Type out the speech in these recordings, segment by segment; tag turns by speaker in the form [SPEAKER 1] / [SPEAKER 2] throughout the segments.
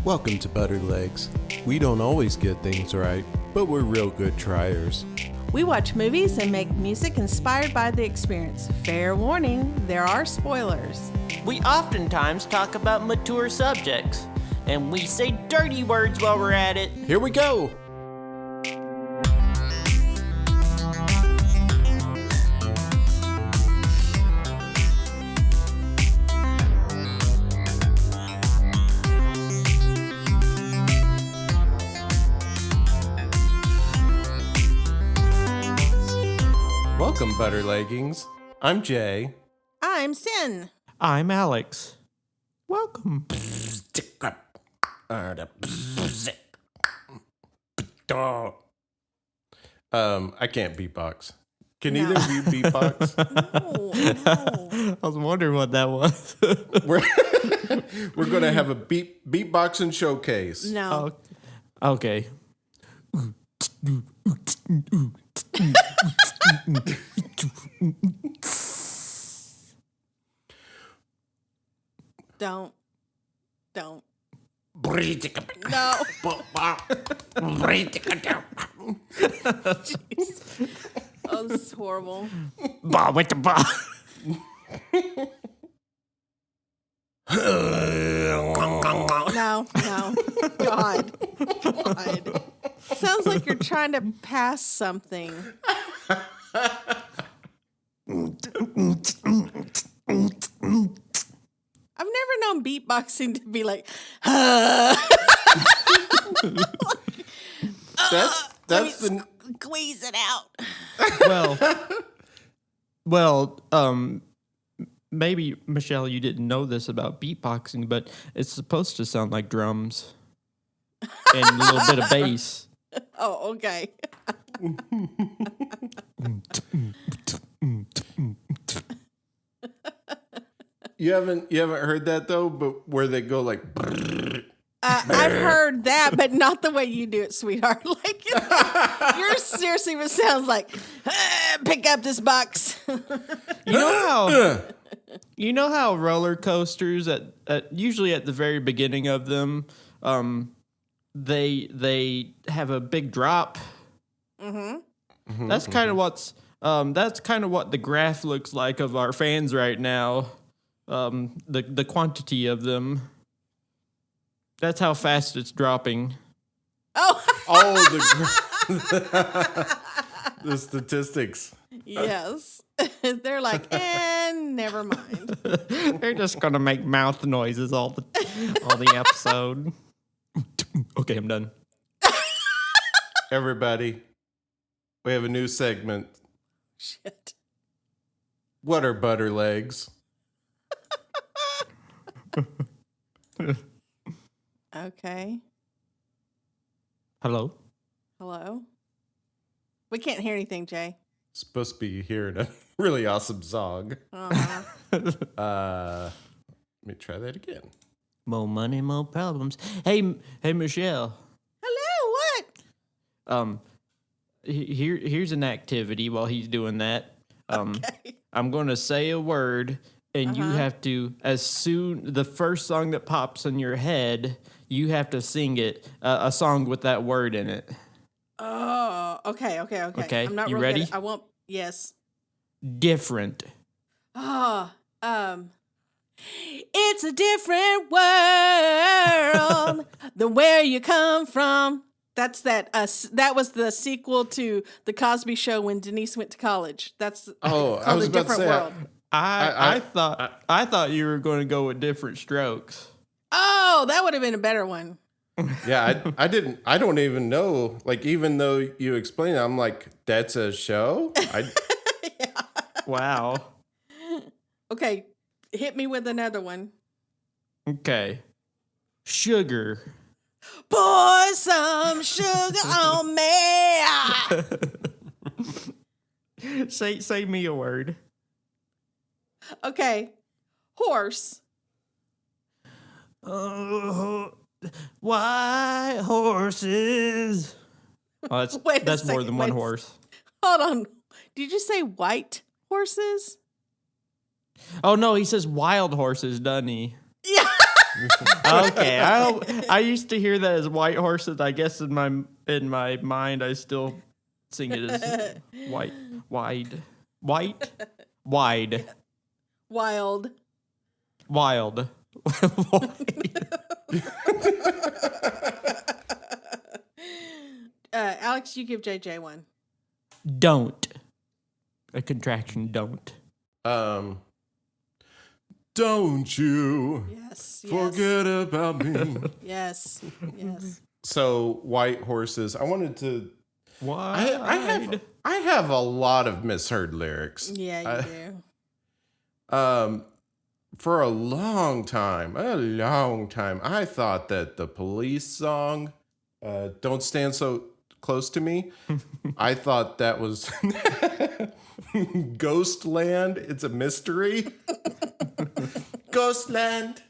[SPEAKER 1] Welcome to Butter Legs. We don't always get things right, but we're real good triers.
[SPEAKER 2] We watch movies and make music inspired by the experience. Fair warning, there are spoilers.
[SPEAKER 3] We oftentimes talk about mature subjects, and we say dirty words while we're at it.
[SPEAKER 1] Here we go! Welcome, Butter Leggings. I'm Jay.
[SPEAKER 2] I'm Sin.
[SPEAKER 3] I'm Alex. Welcome.
[SPEAKER 1] I can't beatbox. Can either of you beatbox?
[SPEAKER 2] No.
[SPEAKER 3] I was wondering what that was.
[SPEAKER 1] We're going to have a beatboxing showcase.
[SPEAKER 2] No.
[SPEAKER 3] Okay.
[SPEAKER 2] Don't. No. Jeez. Oh, this is horrible.
[SPEAKER 3] Bah with the bah.
[SPEAKER 2] No. God. Sounds like you're trying to pass something. I've never known beatboxing to be like,
[SPEAKER 1] That's the
[SPEAKER 2] squeeze it out.
[SPEAKER 4] Maybe, Michelle, you didn't know this about beatboxing, but it's supposed to sound like drums and a little bit of bass.
[SPEAKER 2] Oh, okay.
[SPEAKER 1] You haven't heard that though, but where they go like
[SPEAKER 2] I've heard that, but not the way you do it, sweetheart. Like you're seriously what sounds like. Pick up this box.
[SPEAKER 4] You know how roller coasters at usually at the very beginning of them, they have a big drop. Mm-hmm. That's kind of what the graph looks like of our fans right now. The quantity of them. That's how fast it's dropping.
[SPEAKER 2] Oh,
[SPEAKER 1] the statistics.
[SPEAKER 2] Yes. They're like, never mind.
[SPEAKER 4] They're just gonna make mouth noises all the episode. Okay, I'm done.
[SPEAKER 1] Everybody, we have a new segment.
[SPEAKER 2] Shit.
[SPEAKER 1] What are butter legs?
[SPEAKER 2] Okay.
[SPEAKER 4] Hello?
[SPEAKER 2] Hello? We can't hear anything, Jay.
[SPEAKER 1] Supposed to be hearing a really awesome song.
[SPEAKER 2] Uh-huh.
[SPEAKER 1] Let me try that again.
[SPEAKER 4] More money, more problems. Hey, Michelle.
[SPEAKER 2] Hello, what?
[SPEAKER 4] Here's an activity while he's doing that.
[SPEAKER 2] Okay.
[SPEAKER 4] I'm going to say a word, and you have to, the first song that pops in your head, you have to sing it, a song with that word in it.
[SPEAKER 2] Oh, okay.
[SPEAKER 4] Okay,
[SPEAKER 2] I'm not
[SPEAKER 4] you
[SPEAKER 2] real
[SPEAKER 4] ready?
[SPEAKER 2] good. I won't. Yes.
[SPEAKER 4] Different.
[SPEAKER 2] Oh, it's a different world than where you come from. That's that. That was the sequel to The Cosby Show when Denise went to college. That's
[SPEAKER 1] I was
[SPEAKER 2] A
[SPEAKER 1] about to
[SPEAKER 2] Different
[SPEAKER 1] say.
[SPEAKER 2] World.
[SPEAKER 4] I thought you were going to go with Different Strokes.
[SPEAKER 2] Oh, that would have been a better one.
[SPEAKER 1] Yeah, I don't even know. Like, even though you explained it, I'm like, that's a show?
[SPEAKER 2] Yeah.
[SPEAKER 4] Wow.
[SPEAKER 2] Okay, hit me with another one.
[SPEAKER 4] Okay. Sugar.
[SPEAKER 2] Pour some sugar on me.
[SPEAKER 4] Say me a word.
[SPEAKER 2] Okay, horse.
[SPEAKER 4] White horses. Oh,
[SPEAKER 2] Wait
[SPEAKER 4] that's
[SPEAKER 2] a
[SPEAKER 4] more
[SPEAKER 2] second,
[SPEAKER 4] than one horse.
[SPEAKER 2] Hold on. Did you say white horses?
[SPEAKER 4] Oh no, he says wild horses, doesn't he?
[SPEAKER 2] Yeah.
[SPEAKER 4] Okay, I used to hear that as white horses. I guess in my mind, I still sing it as wide.
[SPEAKER 2] Wild. Alex, you give JJ one.
[SPEAKER 4] Don't. A contraction. Don't.
[SPEAKER 1] Don't you
[SPEAKER 2] Yes.
[SPEAKER 1] forget about me.
[SPEAKER 2] Yes.
[SPEAKER 1] So white horses. I wanted to.
[SPEAKER 4] Why?
[SPEAKER 1] I have a lot of misheard lyrics.
[SPEAKER 2] Yeah, you do.
[SPEAKER 1] For a long time, I thought that the Police song, "Don't Stand So Close to Me," I thought that was Ghostland. It's a mystery. Ghostland.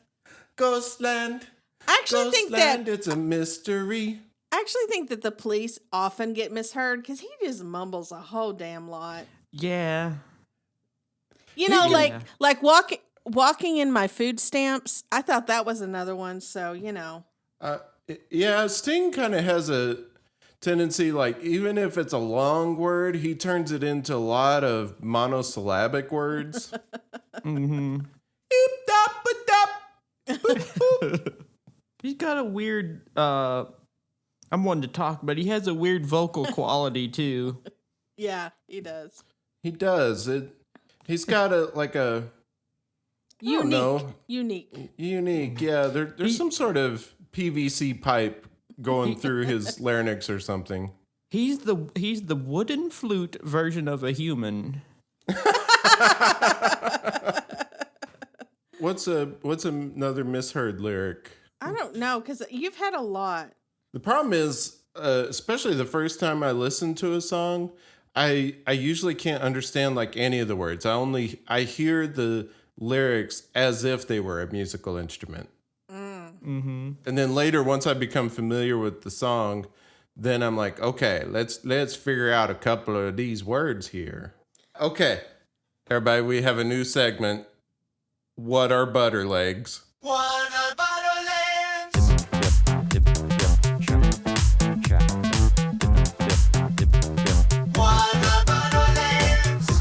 [SPEAKER 2] I actually think that
[SPEAKER 1] it's a mystery.
[SPEAKER 2] I actually think that the Police often get misheard because he just mumbles a whole damn lot.
[SPEAKER 4] Yeah.
[SPEAKER 2] You know, like walking in my food stamps. I thought that was another one. So
[SPEAKER 1] Yeah, Sting kind of has a tendency, like, even if it's a long word, he turns it into a lot of monosyllabic words.
[SPEAKER 4] Mm-hmm. He's got a weird, I'm one to talk, but he has a weird vocal quality too.
[SPEAKER 2] Yeah, he does.
[SPEAKER 1] He does. He's got a unique. Yeah, there's some sort of PVC pipe going through his larynx or something.
[SPEAKER 4] He's the wooden flute version of a human.
[SPEAKER 1] What's another misheard lyric?
[SPEAKER 2] I don't know because you've had a lot.
[SPEAKER 1] The problem is, especially the first time I listen to a song, I usually can't understand like any of the words. I hear the lyrics as if they were a musical instrument.
[SPEAKER 4] Mm-hmm.
[SPEAKER 1] And then later, once I become familiar with the song, then I'm like, okay, let's figure out a couple of these words here. Okay, everybody, we have a new segment. What are butter legs?
[SPEAKER 5] What are butter legs? What are butter legs?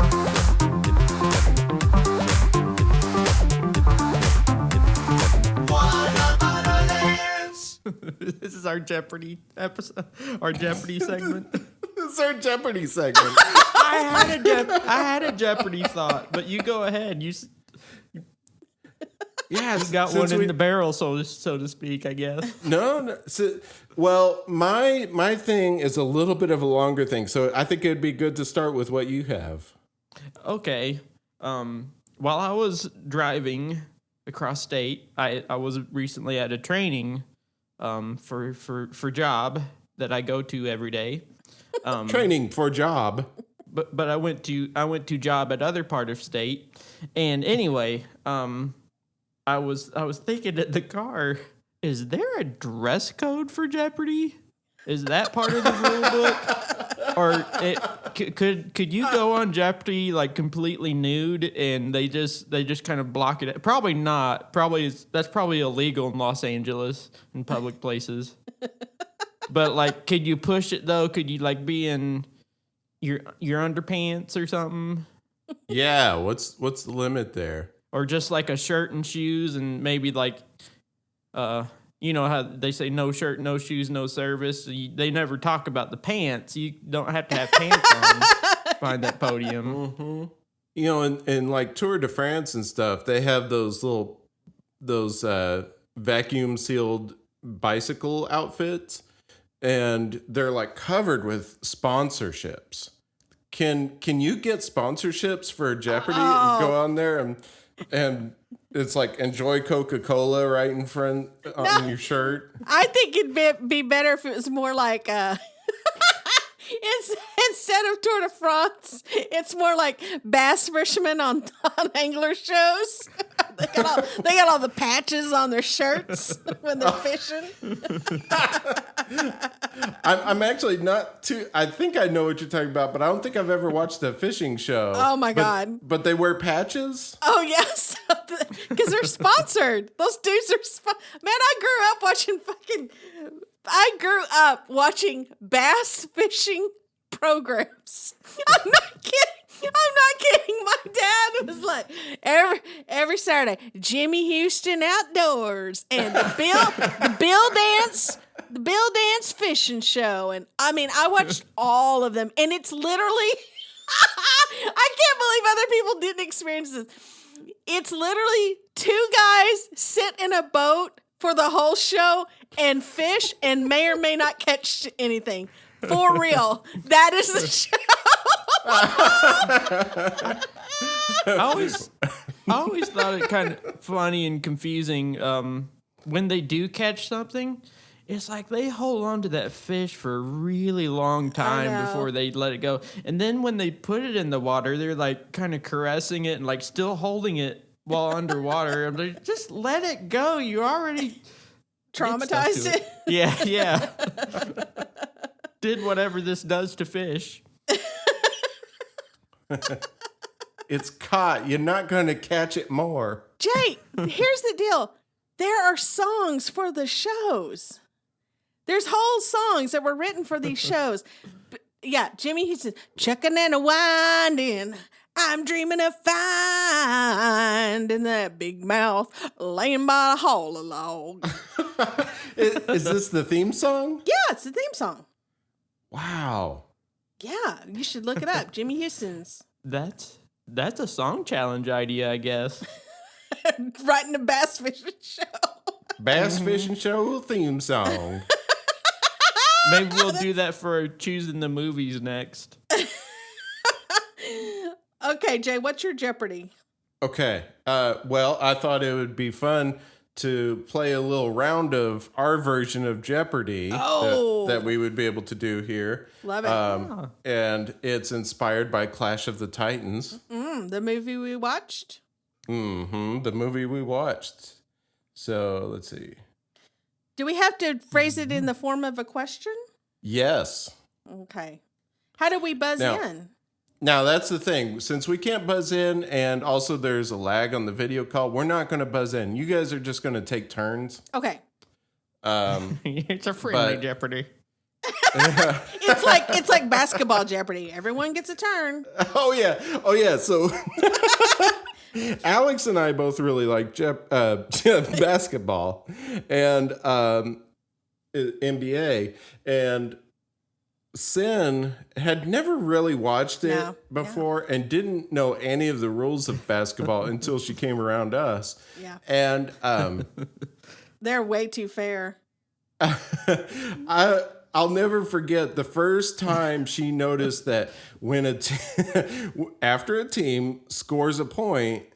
[SPEAKER 5] What are butter legs?
[SPEAKER 4] This is our Jeopardy episode, our Jeopardy segment.
[SPEAKER 1] This is our Jeopardy segment.
[SPEAKER 4] I had a Jeopardy thought, but you go ahead. You got one in the barrel, so to speak, I guess.
[SPEAKER 1] No. Well, my thing is a little bit of a longer thing, so I think it'd be good to start with what you have.
[SPEAKER 4] Okay. While I was driving across state, I was recently at a training for job that I go to every day.
[SPEAKER 1] Training for job.
[SPEAKER 4] But I went to job at other part of state, and anyway, I was thinking at the car, is there a dress code for Jeopardy? Is that part of the rule book? Or could you go on Jeopardy like completely nude and they just kind of block it? Probably not. That's probably illegal in Los Angeles in public places. But like, could you push it though? Could you like be in your underpants or something?
[SPEAKER 1] Yeah, what's the limit there?
[SPEAKER 4] Or just like a shirt and shoes and maybe like, you know how they say no shirt, no shoes, no service. They never talk about the pants. You don't have to have pants on behind that podium.
[SPEAKER 1] Mm-hmm. You know, in like Tour de France and stuff, they have those vacuum sealed bicycle outfits, and they're like covered with sponsorships. Can you get sponsorships for Jeopardy and go on there and it's like enjoy Coca-Cola right in front on your shirt?
[SPEAKER 2] I think it'd be better if it was more like instead of Tour de France, it's more like bass fishermen on angler shows. They got all the patches on their shirts when they're fishing.
[SPEAKER 1] I'm actually not too. I think I know what you're talking about, but I don't think I've ever watched a fishing show.
[SPEAKER 2] Oh my God.
[SPEAKER 1] But they wear patches.
[SPEAKER 2] Oh yes, because they're sponsored. Those dudes are man. I grew up watching bass fishing programs. I'm not kidding. My dad was like every Saturday, Jimmy Houston Outdoors and the Bill Dance fishing show, and I mean I watched all of them, and it's literally I can't believe other people didn't experience this. It's literally two guys sit in a boat for the whole show and fish and may or may not catch anything. For real. That is the show.
[SPEAKER 4] I always thought it kind of funny and confusing when they do catch something. It's like they hold on to that fish for a really long time before they let it go. And then when they put it in the water, they're like kind of caressing it and like still holding it while underwater. I'm like, just let it go. You already
[SPEAKER 2] Traumatized it.
[SPEAKER 4] Yeah. Did whatever this does to fish.
[SPEAKER 1] It's caught. You're not going to catch it more.
[SPEAKER 2] Jay, here's the deal. There are songs for the shows. There's whole songs that were written for these shows. But, yeah, Jimmy Houston, Chunkin Windin. I'm dreaming of finding that big mouth laying by a hollow log.
[SPEAKER 1] Is this the theme song?
[SPEAKER 2] Yeah, it's the theme song.
[SPEAKER 1] Wow.
[SPEAKER 2] Yeah, you should look it up. Jimmy Houston's.
[SPEAKER 4] That's a song challenge idea, I guess.
[SPEAKER 2] Writing a bass fishing show.
[SPEAKER 1] Bass fishing show theme song.
[SPEAKER 4] Maybe we'll do that for choosing the movies next.
[SPEAKER 2] Okay, Jay, what's your Jeopardy?
[SPEAKER 1] Okay. Well, I thought it would be fun to play a little round of our version of Jeopardy that we would be able to do here.
[SPEAKER 2] Love it.
[SPEAKER 1] And it's inspired by Clash of the Titans.
[SPEAKER 2] The movie we watched.
[SPEAKER 1] The movie we watched. So let's see.
[SPEAKER 2] Do we have to phrase it in the form of a question?
[SPEAKER 1] Yes.
[SPEAKER 2] Okay. How do we buzz in?
[SPEAKER 1] Now, that's the thing. Since we can't buzz in and also there's a lag on the video call, we're not going to buzz in. You guys are just going to take turns.
[SPEAKER 2] Okay.
[SPEAKER 4] It's a friendly Jeopardy.
[SPEAKER 2] It's like basketball Jeopardy. Everyone gets a turn.
[SPEAKER 1] Oh, yeah. So Alex and I both really like basketball and NBA. And Sin had never really watched it before and didn't know any of the rules of basketball until she came around us.
[SPEAKER 2] Yeah.
[SPEAKER 1] And
[SPEAKER 2] they're way too fair.
[SPEAKER 1] I'll never forget the first time she noticed that when after a team scores a point,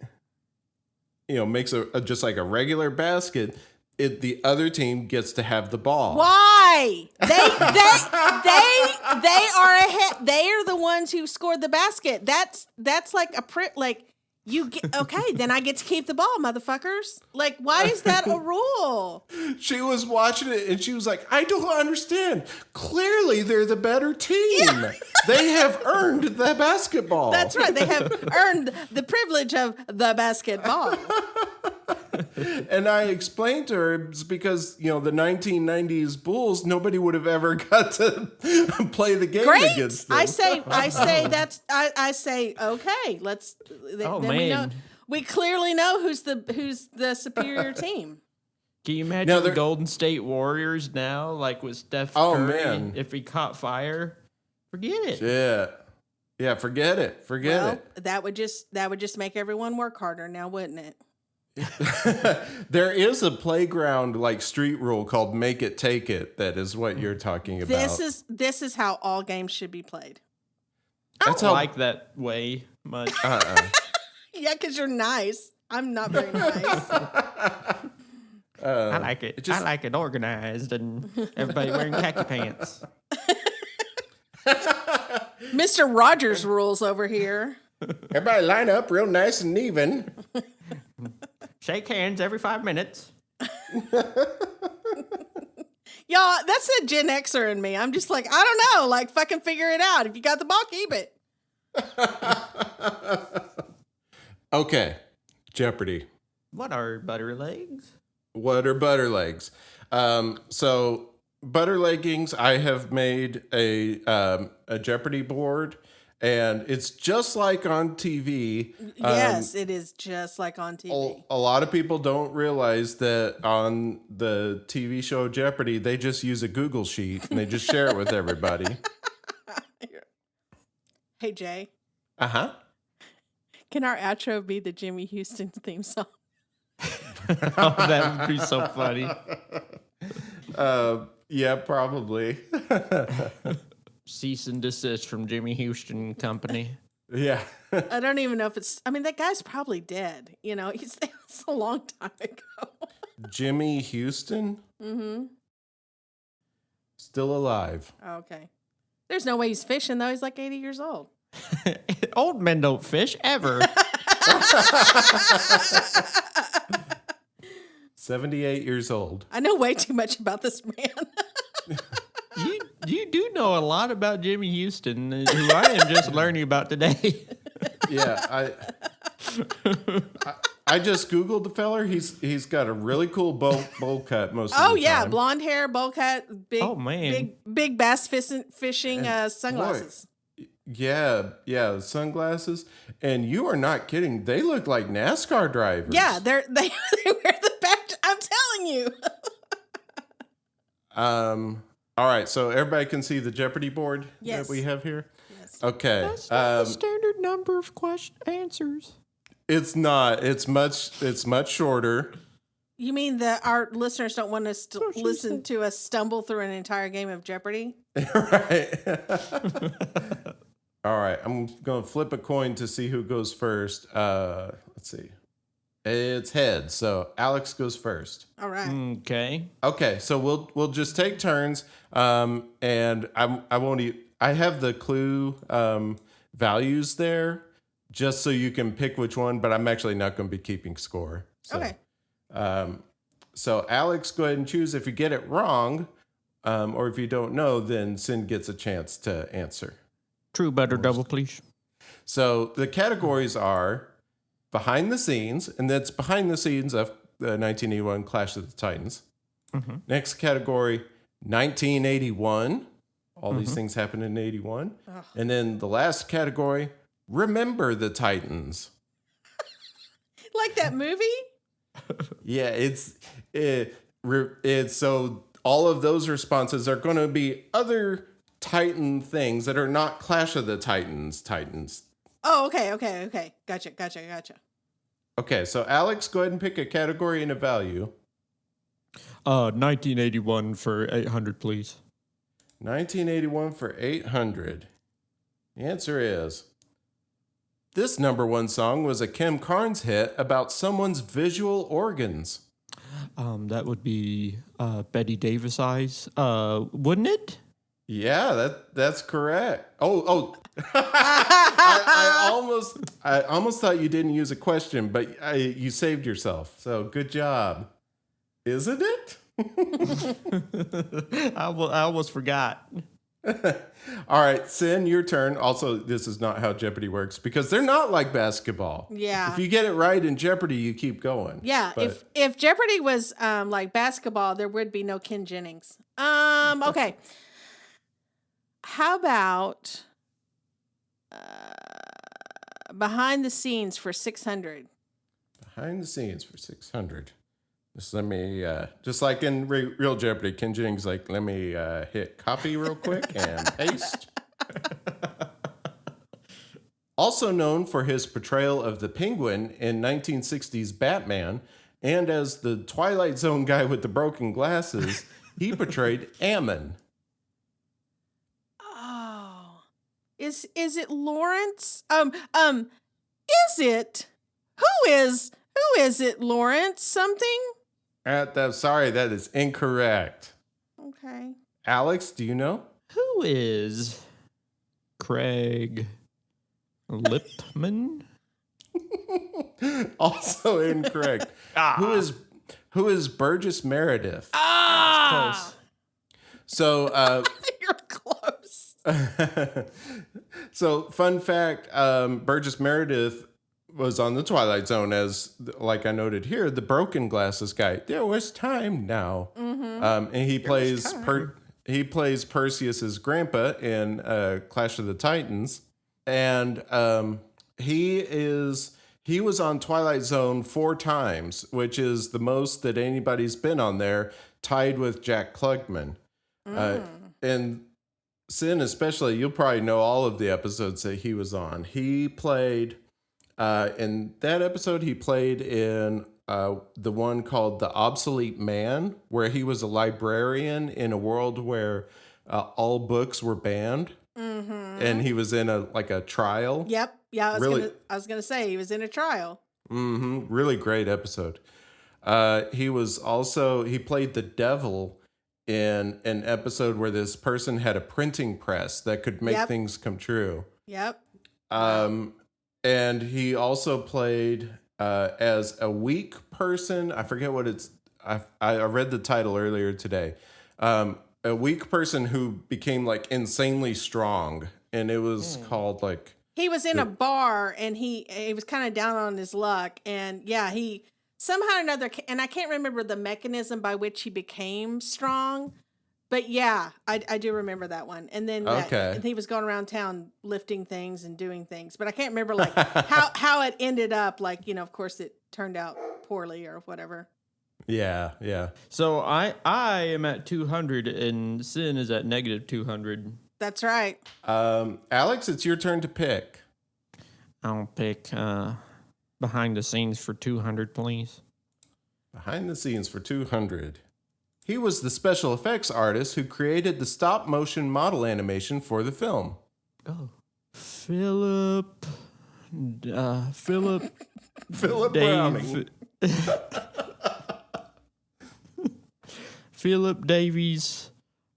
[SPEAKER 1] makes just like a regular basket, the other team gets to have the ball.
[SPEAKER 2] Why? They are ahead. They are the ones who scored the basket. That's like you get okay. Then I get to keep the ball, motherfuckers. Like, why is that a rule?
[SPEAKER 1] She was watching it and she was like, I don't understand. Clearly, they're the better team. Yeah. They have earned the basketball.
[SPEAKER 2] That's right. They have earned the privilege of the basketball.
[SPEAKER 1] And I explained to her it's because, the 1990s Bulls, nobody would have ever got to play the game against them.
[SPEAKER 2] I say okay, let's then
[SPEAKER 4] man.
[SPEAKER 2] we know we clearly know who's the superior team.
[SPEAKER 4] Can you imagine the Golden State Warriors now, like with Steph Curry, man. If he caught fire? Forget it.
[SPEAKER 1] Yeah, forget it.
[SPEAKER 2] That would just make everyone work harder now, wouldn't it?
[SPEAKER 1] There is a playground like street rule called Make It Take It. That is what you're talking about.
[SPEAKER 2] This is how all games should be played.
[SPEAKER 4] I don't like that way much.
[SPEAKER 2] Yeah, because you're nice. I'm not very nice.
[SPEAKER 4] I like it. I like it organized and everybody wearing khaki pants.
[SPEAKER 2] Mr. Rogers rules over here.
[SPEAKER 1] Everybody line up real nice and even.
[SPEAKER 4] Shake hands every 5 minutes.
[SPEAKER 2] Y'all, that's a Gen Xer in me. I'm just like, I don't know. Like, fucking figure it out. If you got the ball, keep it.
[SPEAKER 1] Okay, Jeopardy.
[SPEAKER 4] What are butter legs?
[SPEAKER 1] What are butter legs? So butter leggings, I have made a Jeopardy board, and it's just like on TV.
[SPEAKER 2] Yes, it is just like on TV.
[SPEAKER 1] A lot of people don't realize that on the TV show Jeopardy, they just use a Google sheet and they just share it with everybody.
[SPEAKER 2] Hey, Jay,
[SPEAKER 1] Uh-huh.
[SPEAKER 2] can our outro be the Jimmy Houston theme song?
[SPEAKER 4] Oh, that would be so funny.
[SPEAKER 1] Yeah, probably.
[SPEAKER 4] Cease and desist from Jimmy Houston Company.
[SPEAKER 1] Yeah.
[SPEAKER 2] I don't even know if it's. I mean, that guy's probably dead. You know, it's a long time ago.
[SPEAKER 1] Jimmy Houston?
[SPEAKER 2] Mm-hmm.
[SPEAKER 1] Still alive.
[SPEAKER 2] Okay. There's no way he's fishing though. He's like 80 years old.
[SPEAKER 4] Old men don't fish ever.
[SPEAKER 1] 78 years old.
[SPEAKER 2] I know way too much about this man.
[SPEAKER 4] You do know a lot about Jimmy Houston, who I am just learning about today.
[SPEAKER 1] Yeah, I just Googled the feller. He's got a really cool bowl cut most of
[SPEAKER 2] Oh
[SPEAKER 1] the
[SPEAKER 2] yeah,
[SPEAKER 1] time.
[SPEAKER 2] blonde hair, bowl cut, big,
[SPEAKER 4] Oh, man.
[SPEAKER 2] big bass fishing
[SPEAKER 1] And
[SPEAKER 2] sunglasses.
[SPEAKER 1] Yeah, sunglasses. And you are not kidding. They look like NASCAR drivers.
[SPEAKER 2] Yeah, they wear the badge. I'm telling you.
[SPEAKER 1] All right, so everybody can see the Jeopardy board
[SPEAKER 2] Yes.
[SPEAKER 1] that we have here?
[SPEAKER 2] Yes.
[SPEAKER 1] Okay.
[SPEAKER 4] That's not the standard number of answers.
[SPEAKER 1] It's not. It's much shorter.
[SPEAKER 2] You mean that our listeners don't want us to
[SPEAKER 4] she
[SPEAKER 2] listen
[SPEAKER 4] said.
[SPEAKER 2] to us stumble through an entire game of Jeopardy?
[SPEAKER 1] Right. All right, I'm going to flip a coin to see who goes first. Let's see. It's heads, so Alex goes first.
[SPEAKER 2] All right.
[SPEAKER 4] Okay.
[SPEAKER 1] Okay, so we'll just take turns, and I won't. I have the clue values there, just so you can pick which one. But I'm actually not going to be keeping score. So,
[SPEAKER 2] Okay.
[SPEAKER 1] So Alex, go ahead and choose. If you get it wrong, or if you don't know, then Sin gets a chance to answer.
[SPEAKER 4] True butter double, please.
[SPEAKER 1] So the categories are behind the scenes, and that's behind the scenes of the 1981 Clash of the Titans.
[SPEAKER 4] Mm-hmm.
[SPEAKER 1] Next category, 1981. All these things happened in 81.
[SPEAKER 2] Ugh.
[SPEAKER 1] And then the last category, remember the Titans.
[SPEAKER 2] Like that movie?
[SPEAKER 1] Yeah, it's so all of those responses are going to be other Titan things that are not Clash of the Titans.
[SPEAKER 2] Oh, okay. Gotcha.
[SPEAKER 1] Okay, so Alex, go ahead and pick a category and a value.
[SPEAKER 4] 1981 for 800, please.
[SPEAKER 1] 1981 for 800. The answer is this number one song was a Kim Carnes hit about someone's visual organs.
[SPEAKER 4] That would be Betty Davis eyes. Wouldn't it?
[SPEAKER 1] Yeah, that's correct. Oh. I almost thought you didn't use a question, but you saved yourself. So good job. Isn't it?
[SPEAKER 4] I almost forgot.
[SPEAKER 1] All right, Sin, your turn. Also, this is not how Jeopardy works because they're not like basketball.
[SPEAKER 2] Yeah.
[SPEAKER 1] If you get it right in Jeopardy, you keep going.
[SPEAKER 2] Yeah.
[SPEAKER 1] But
[SPEAKER 2] If Jeopardy was like basketball, there would be no Ken Jennings. Okay. How about behind the scenes for 600?
[SPEAKER 1] behind the scenes for 600. Just let me, just like in real Jeopardy, Ken Jennings like, let me hit copy real quick and paste. Also known for his portrayal of the Penguin in 1960's Batman, and as the Twilight Zone guy with the broken glasses, he portrayed Ammon.
[SPEAKER 2] Oh, is it Lawrence? Is it? Who is it? Lawrence something?
[SPEAKER 1] Sorry, that is incorrect.
[SPEAKER 2] Okay.
[SPEAKER 1] Alex, do you know?
[SPEAKER 4] Who is Craig Lipman?
[SPEAKER 1] Also incorrect. Who is Burgess Meredith?
[SPEAKER 2] Ah,
[SPEAKER 1] So,
[SPEAKER 2] You're close.
[SPEAKER 1] so fun fact, Burgess Meredith was on the Twilight Zone as, like I noted here, the broken glasses guy. There was time now. And he plays Perseus's grandpa in Clash of the Titans. And he was on Twilight Zone 4 times, which is the most that anybody's been on there, tied with Jack Klugman. And Sin, especially, you'll probably know all of the episodes that he was on. He played, in that episode, he played in the one called The Obsolete Man, where he was a librarian in a world where all books were banned. And he was in a trial.
[SPEAKER 2] Yep. Yeah,
[SPEAKER 1] Really?
[SPEAKER 2] I was gonna say he was in a trial.
[SPEAKER 1] Really great episode. He played the devil in an episode where this person had a printing press that could make things come true.
[SPEAKER 2] Yep.
[SPEAKER 1] And he also played as a weak person. I forget what it's. I read the title earlier today. A weak person who became like insanely strong, and it was called like.
[SPEAKER 2] He was in a bar and he was kind of down on his luck, and he somehow or another, and I can't remember the mechanism by which he became strong, but I do remember that one. And then and he was going around town lifting things and doing things, but I can't remember like how it ended up. Like, of course it turned out poorly or whatever.
[SPEAKER 1] Yeah.
[SPEAKER 4] So I am at 200 and Sin is at negative 200.
[SPEAKER 2] That's right.
[SPEAKER 1] Alex, it's your turn to pick.
[SPEAKER 4] I'll pick behind the scenes for 200, please.
[SPEAKER 1] Behind the scenes for 200. He was the special effects artist who created the stop motion model animation for the film.
[SPEAKER 4] Oh, Philip
[SPEAKER 1] Browning.
[SPEAKER 4] Philip Davies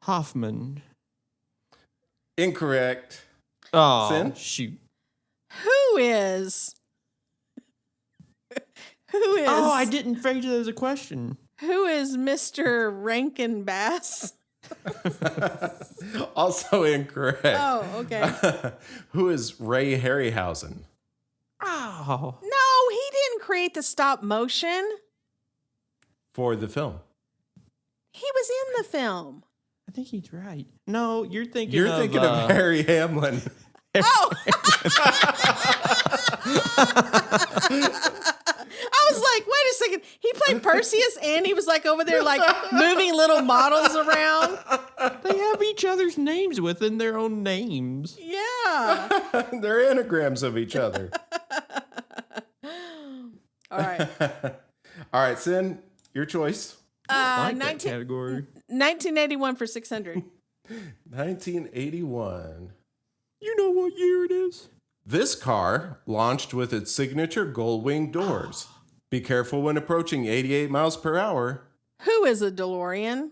[SPEAKER 4] Hoffman.
[SPEAKER 1] Incorrect.
[SPEAKER 4] Oh,
[SPEAKER 1] Sin?
[SPEAKER 4] shoot.
[SPEAKER 2] Who is?
[SPEAKER 4] Oh, I didn't phrase it as a question.
[SPEAKER 2] Who is Mr. Rankin Bass?
[SPEAKER 1] Also incorrect.
[SPEAKER 2] Oh, okay.
[SPEAKER 1] Who is Ray Harryhausen?
[SPEAKER 4] Oh.
[SPEAKER 2] No, he didn't create the stop motion.
[SPEAKER 1] For the film.
[SPEAKER 2] He was in the film.
[SPEAKER 4] I think he's right. No, you're thinking
[SPEAKER 1] of Harry Hamlin.
[SPEAKER 2] Oh! I was like, wait a second. He played Perseus and he was like over there like moving little models around.
[SPEAKER 4] They have each other's names within their own names.
[SPEAKER 2] Yeah.
[SPEAKER 1] They're anagrams of each other.
[SPEAKER 2] All right.
[SPEAKER 1] All right, Sin, your choice.
[SPEAKER 4] I like that category.
[SPEAKER 2] 1981 for 600.
[SPEAKER 1] 1981.
[SPEAKER 4] You know what year it is?
[SPEAKER 1] This car launched with its signature gold wing doors. Be careful when approaching 88 miles per hour.
[SPEAKER 2] Who is a DeLorean?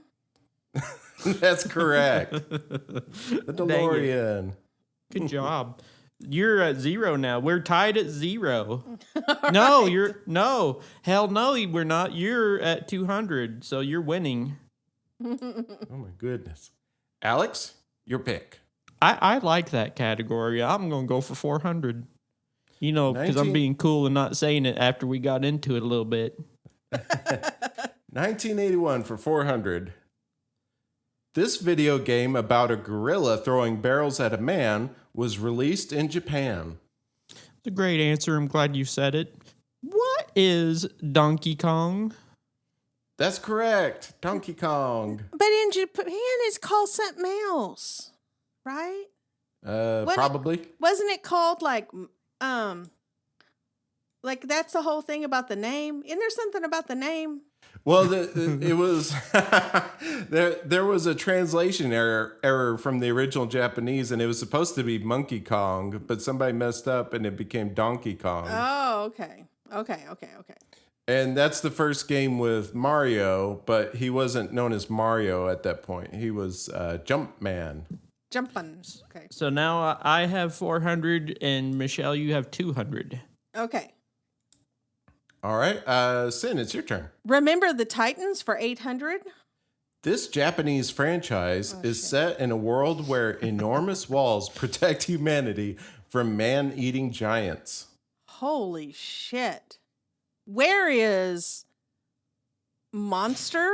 [SPEAKER 1] That's correct. The DeLorean.
[SPEAKER 4] Good job. You're at 0 now. We're tied at 0. No, hell no, we're not. You're at 200, so you're winning.
[SPEAKER 1] Oh my goodness. Alex, your pick.
[SPEAKER 4] I like that category. I'm going to go for 400. Because I'm being cool and not saying it after we got into it a little bit.
[SPEAKER 1] 1981 for 400. This video game about a gorilla throwing barrels at a man was released in Japan.
[SPEAKER 4] It's a great answer. I'm glad you said it. What is Donkey Kong?
[SPEAKER 1] That's correct. Donkey Kong.
[SPEAKER 2] But in Japan, it's called something else, right?
[SPEAKER 1] Probably.
[SPEAKER 2] Wasn't it called like that's the whole thing about the name? Isn't there something about the name?
[SPEAKER 1] Well, it was there was a translation error from the original Japanese, and it was supposed to be Monkey Kong, but somebody messed up and it became Donkey Kong.
[SPEAKER 2] Oh, okay.
[SPEAKER 1] And that's the first game with Mario, but he wasn't known as Mario at that point. He was Jumpman.
[SPEAKER 2] Jumpin'. Okay.
[SPEAKER 4] So now I have 400, and Michelle, you have 200.
[SPEAKER 2] Okay.
[SPEAKER 1] All right. Sin, it's your turn.
[SPEAKER 2] Remember the Titans for 800?
[SPEAKER 1] This Japanese franchise is set in a world where enormous walls protect humanity from man-eating giants.
[SPEAKER 2] Holy shit. Where is Monster?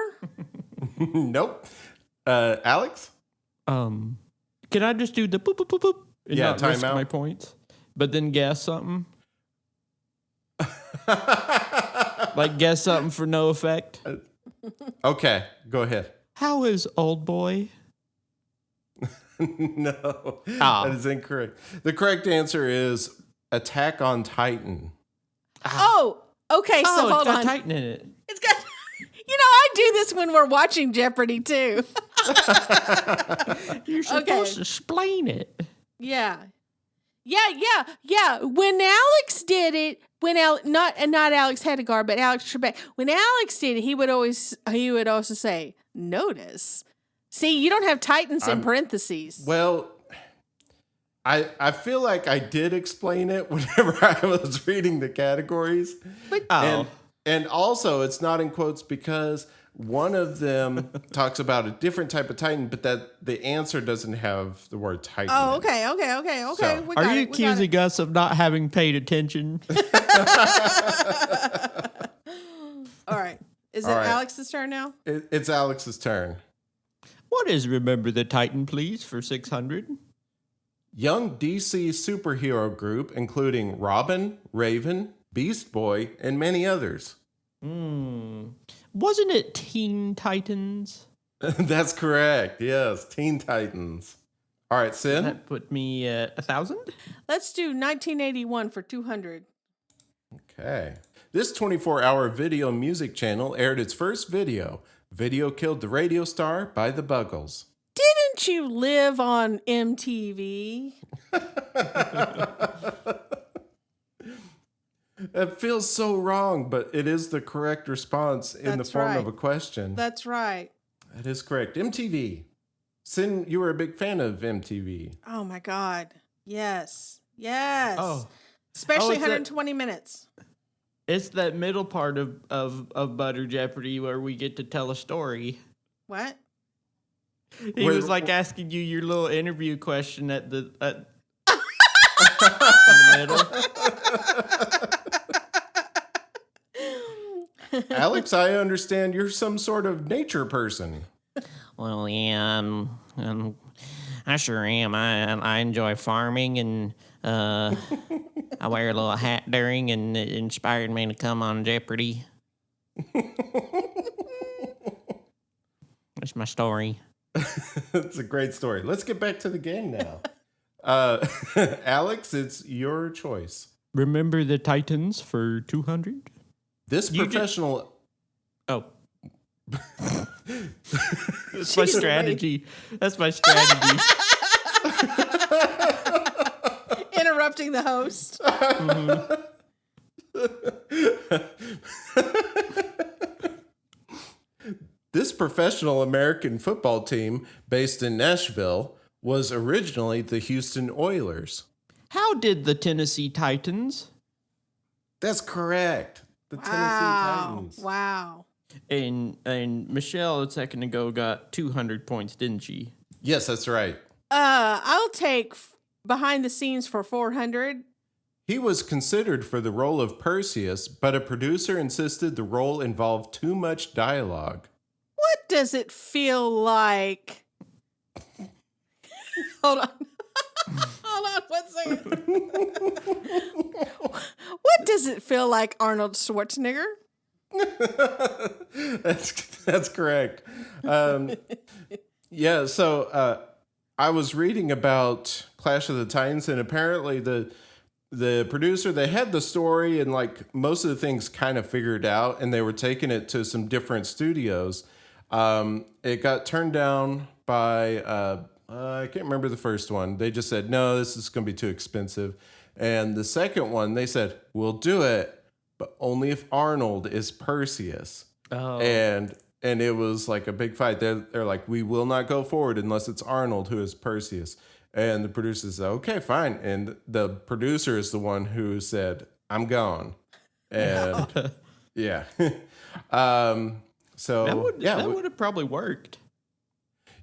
[SPEAKER 1] Nope. Alex?
[SPEAKER 4] Can I just do the boop boop boop boop and
[SPEAKER 1] Yeah,
[SPEAKER 4] not
[SPEAKER 1] time
[SPEAKER 4] risk
[SPEAKER 1] out.
[SPEAKER 4] my points, but then guess something? Like guess something for no effect.
[SPEAKER 1] Okay, go ahead.
[SPEAKER 4] How is old boy?
[SPEAKER 1] No,
[SPEAKER 4] Ah.
[SPEAKER 1] that is incorrect. The correct answer is Attack on Titan.
[SPEAKER 2] Oh, okay. So
[SPEAKER 4] it's
[SPEAKER 2] hold
[SPEAKER 4] got
[SPEAKER 2] on.
[SPEAKER 4] Titan in it.
[SPEAKER 2] It's got. You know, I do this when we're watching Jeopardy too.
[SPEAKER 4] You're supposed to explain it.
[SPEAKER 2] Yeah. When Alex did it, not Alex Hedegaard, but Alex Trebek. When Alex did it, he would also say, "Notice." See, you don't have Titans in parentheses.
[SPEAKER 1] Well, I feel like I did explain it whenever I was reading the categories. And also, it's not in quotes because one of them talks about a different type of Titan, but that the answer doesn't have the word Titan.
[SPEAKER 2] Oh,
[SPEAKER 1] in it.
[SPEAKER 2] okay.
[SPEAKER 1] So,
[SPEAKER 2] We
[SPEAKER 4] Are
[SPEAKER 2] got
[SPEAKER 4] you
[SPEAKER 2] it, we got
[SPEAKER 4] accusing us of not having paid attention?
[SPEAKER 2] All right. Is it
[SPEAKER 1] All right.
[SPEAKER 2] Alex's turn now?
[SPEAKER 1] It's Alex's turn.
[SPEAKER 4] What is Remember the Titan, please, for 600?
[SPEAKER 1] Young DC superhero group, including Robin, Raven, Beast Boy, and many others.
[SPEAKER 4] Wasn't it Teen Titans?
[SPEAKER 1] That's correct. Yes, Teen Titans. All right, Sin.
[SPEAKER 4] That put me at 1,000?
[SPEAKER 2] Let's do 1981 for 200.
[SPEAKER 1] Okay. This 24-hour video music channel aired its first video. Video Killed the Radio Star by the Buggles.
[SPEAKER 2] Didn't you live on MTV?
[SPEAKER 1] It feels so wrong, but it is the correct response in the
[SPEAKER 2] That's
[SPEAKER 1] form of
[SPEAKER 2] right.
[SPEAKER 1] a question.
[SPEAKER 2] That's right.
[SPEAKER 1] That is correct. MTV. Sin, you were a big fan of MTV.
[SPEAKER 2] Oh my God. Yes.
[SPEAKER 4] Oh.
[SPEAKER 2] Especially
[SPEAKER 4] it's that-
[SPEAKER 2] 120 minutes.
[SPEAKER 4] It's that middle part of Butter Jeopardy where we get to tell a story.
[SPEAKER 2] What?
[SPEAKER 4] He
[SPEAKER 1] Wait,
[SPEAKER 4] was like asking you your little interview question at in the middle.
[SPEAKER 1] Alex, I understand you're some sort of nature person.
[SPEAKER 3] Well, yeah, I sure am. I enjoy farming, and I wear a little hat during, and it inspired me to come on Jeopardy. That's my story.
[SPEAKER 1] It's a great story. Let's get back to the game now. Alex, it's your choice.
[SPEAKER 4] Remember the Titans for 200?
[SPEAKER 1] This professional...
[SPEAKER 4] Oh. That's my
[SPEAKER 2] Jeez,
[SPEAKER 4] strategy. That's my strategy.
[SPEAKER 2] Interrupting the host.
[SPEAKER 1] This professional American football team based in Nashville was originally the Houston Oilers.
[SPEAKER 4] How did the Tennessee Titans
[SPEAKER 1] That's correct. The Tennessee Titans.
[SPEAKER 2] Wow.
[SPEAKER 4] and Michelle a second ago got 200 points, didn't she?
[SPEAKER 1] Yes, that's right.
[SPEAKER 2] I'll take behind the scenes for 400.
[SPEAKER 1] He was considered for the role of Perseus, but a producer insisted the role involved too much dialogue.
[SPEAKER 2] What does it feel like? Hold on. Hold on 1 second. What does it feel like, Arnold Schwarzenegger?
[SPEAKER 1] That's correct. Yeah, so I was reading about Clash of the Titans, and apparently the producer, they had the story and like most of the things kind of figured out, and they were taking it to some different studios. It got turned down by I can't remember the first one. They just said, no, this is going to be too expensive. And the second one, they said, we'll do it, but only if Arnold is Perseus.
[SPEAKER 4] Oh.
[SPEAKER 1] And it was like a big fight. They're like, we will not go forward unless it's Arnold who is Perseus. And the producer said, okay, fine. And the producer is the one who said, I'm gone. And yeah. So
[SPEAKER 4] that would have probably worked.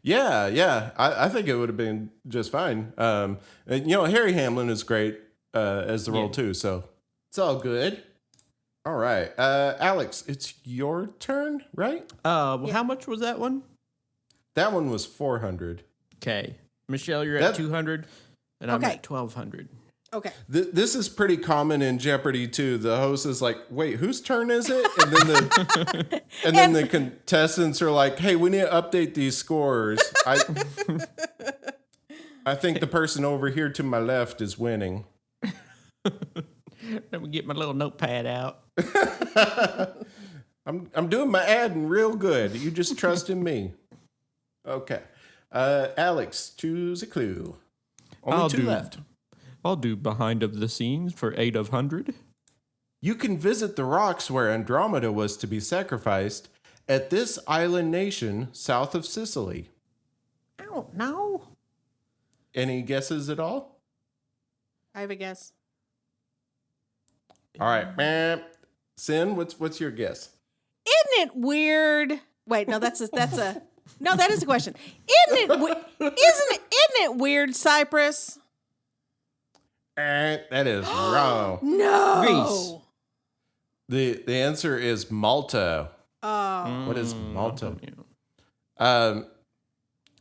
[SPEAKER 1] Yeah. I think it would have been just fine. And, Harry Hamlin is great as the role too, so it's all good. All right, Alex, it's your turn, right?
[SPEAKER 4] How much was that one?
[SPEAKER 1] That one was 400.
[SPEAKER 4] Okay, Michelle, you're at 200, and I'm at 1,200.
[SPEAKER 2] Okay.
[SPEAKER 1] This is pretty common in Jeopardy too. The host is like, "Wait, whose turn is it?" And then the contestants are like, "Hey, we need to update these scores. I think the person over here to my left is winning."
[SPEAKER 4] Let me get my little notepad out.
[SPEAKER 1] I'm doing my adding real good. You just trust in me. Okay, Alex, choose a clue. Only two left.
[SPEAKER 4] I'll do behind of the scenes for 8 of 100.
[SPEAKER 1] You can visit the rocks where Andromeda was to be sacrificed at this island nation south of Sicily.
[SPEAKER 4] I don't know.
[SPEAKER 1] Any guesses at all?
[SPEAKER 2] I have a guess.
[SPEAKER 1] All right, Sin, what's your guess?
[SPEAKER 2] Isn't it weird? Wait, no, that is a question. Isn't it weird, Cyprus?
[SPEAKER 1] That is wrong.
[SPEAKER 2] No.
[SPEAKER 1] The answer is Malta.
[SPEAKER 2] Oh.
[SPEAKER 1] What is Malta?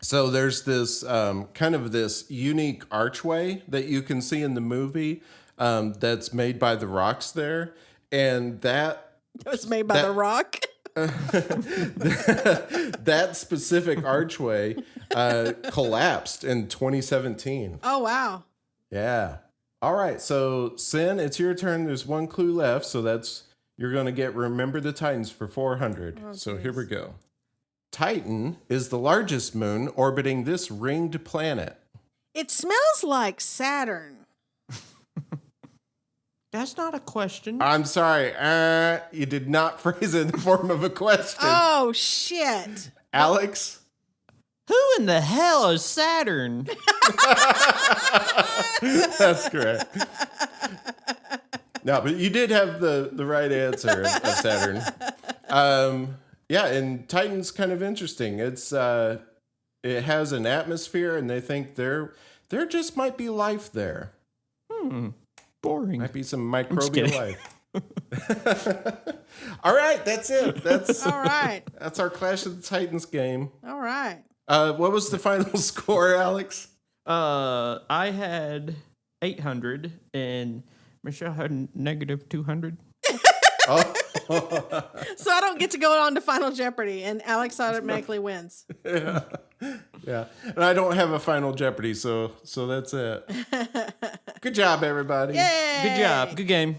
[SPEAKER 1] So there's this kind of this unique archway that you can see in the movie that's made by the rocks there, and that
[SPEAKER 2] It was made by The Rock.
[SPEAKER 1] that specific archway collapsed in 2017.
[SPEAKER 2] Oh, wow.
[SPEAKER 1] Yeah. All right. So, Sin, it's your turn. There's one clue left. So you're going to get Remember the Titans for 400.
[SPEAKER 2] Oh,
[SPEAKER 1] so here we go. Titan is the largest moon orbiting this ringed planet.
[SPEAKER 2] It smells like Saturn.
[SPEAKER 4] That's not a question.
[SPEAKER 1] I'm sorry. You did not phrase it in the form of a question.
[SPEAKER 2] Oh, shit.
[SPEAKER 1] Alex?
[SPEAKER 4] Who in the hell is Saturn?
[SPEAKER 1] That's correct. No, but you did have the right answer of Saturn. Yeah, and Titan's kind of interesting. It's it has an atmosphere, and they think there just might be life there.
[SPEAKER 4] Boring.
[SPEAKER 1] Might be some microbial life. All right, that's it. That's
[SPEAKER 2] All right.
[SPEAKER 1] That's our Clash of the Titans game.
[SPEAKER 2] All right.
[SPEAKER 1] What was the final score, Alex?
[SPEAKER 4] I had 800 and Michelle had negative 200.
[SPEAKER 1] Oh.
[SPEAKER 2] So I don't get to go on to Final Jeopardy, and Alex automatically wins.
[SPEAKER 1] Yeah. And I don't have a Final Jeopardy, so that's it. Good job, everybody.
[SPEAKER 2] Yay!
[SPEAKER 4] Good job. Good game.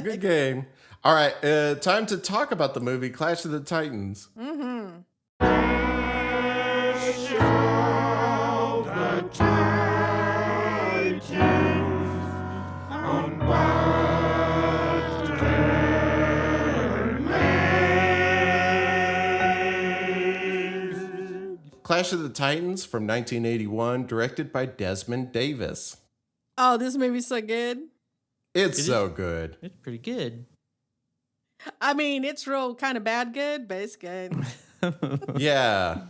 [SPEAKER 1] Good game. All right, time to talk about the movie Clash of the Titans.
[SPEAKER 2] Mm-hmm.
[SPEAKER 1] Clash of the Titans from 1981, directed by Desmond Davis.
[SPEAKER 2] Oh, this movie's so good.
[SPEAKER 1] It's so good.
[SPEAKER 4] It's pretty good.
[SPEAKER 2] I mean, it's real kind of bad good, but it's good.
[SPEAKER 1] Yeah.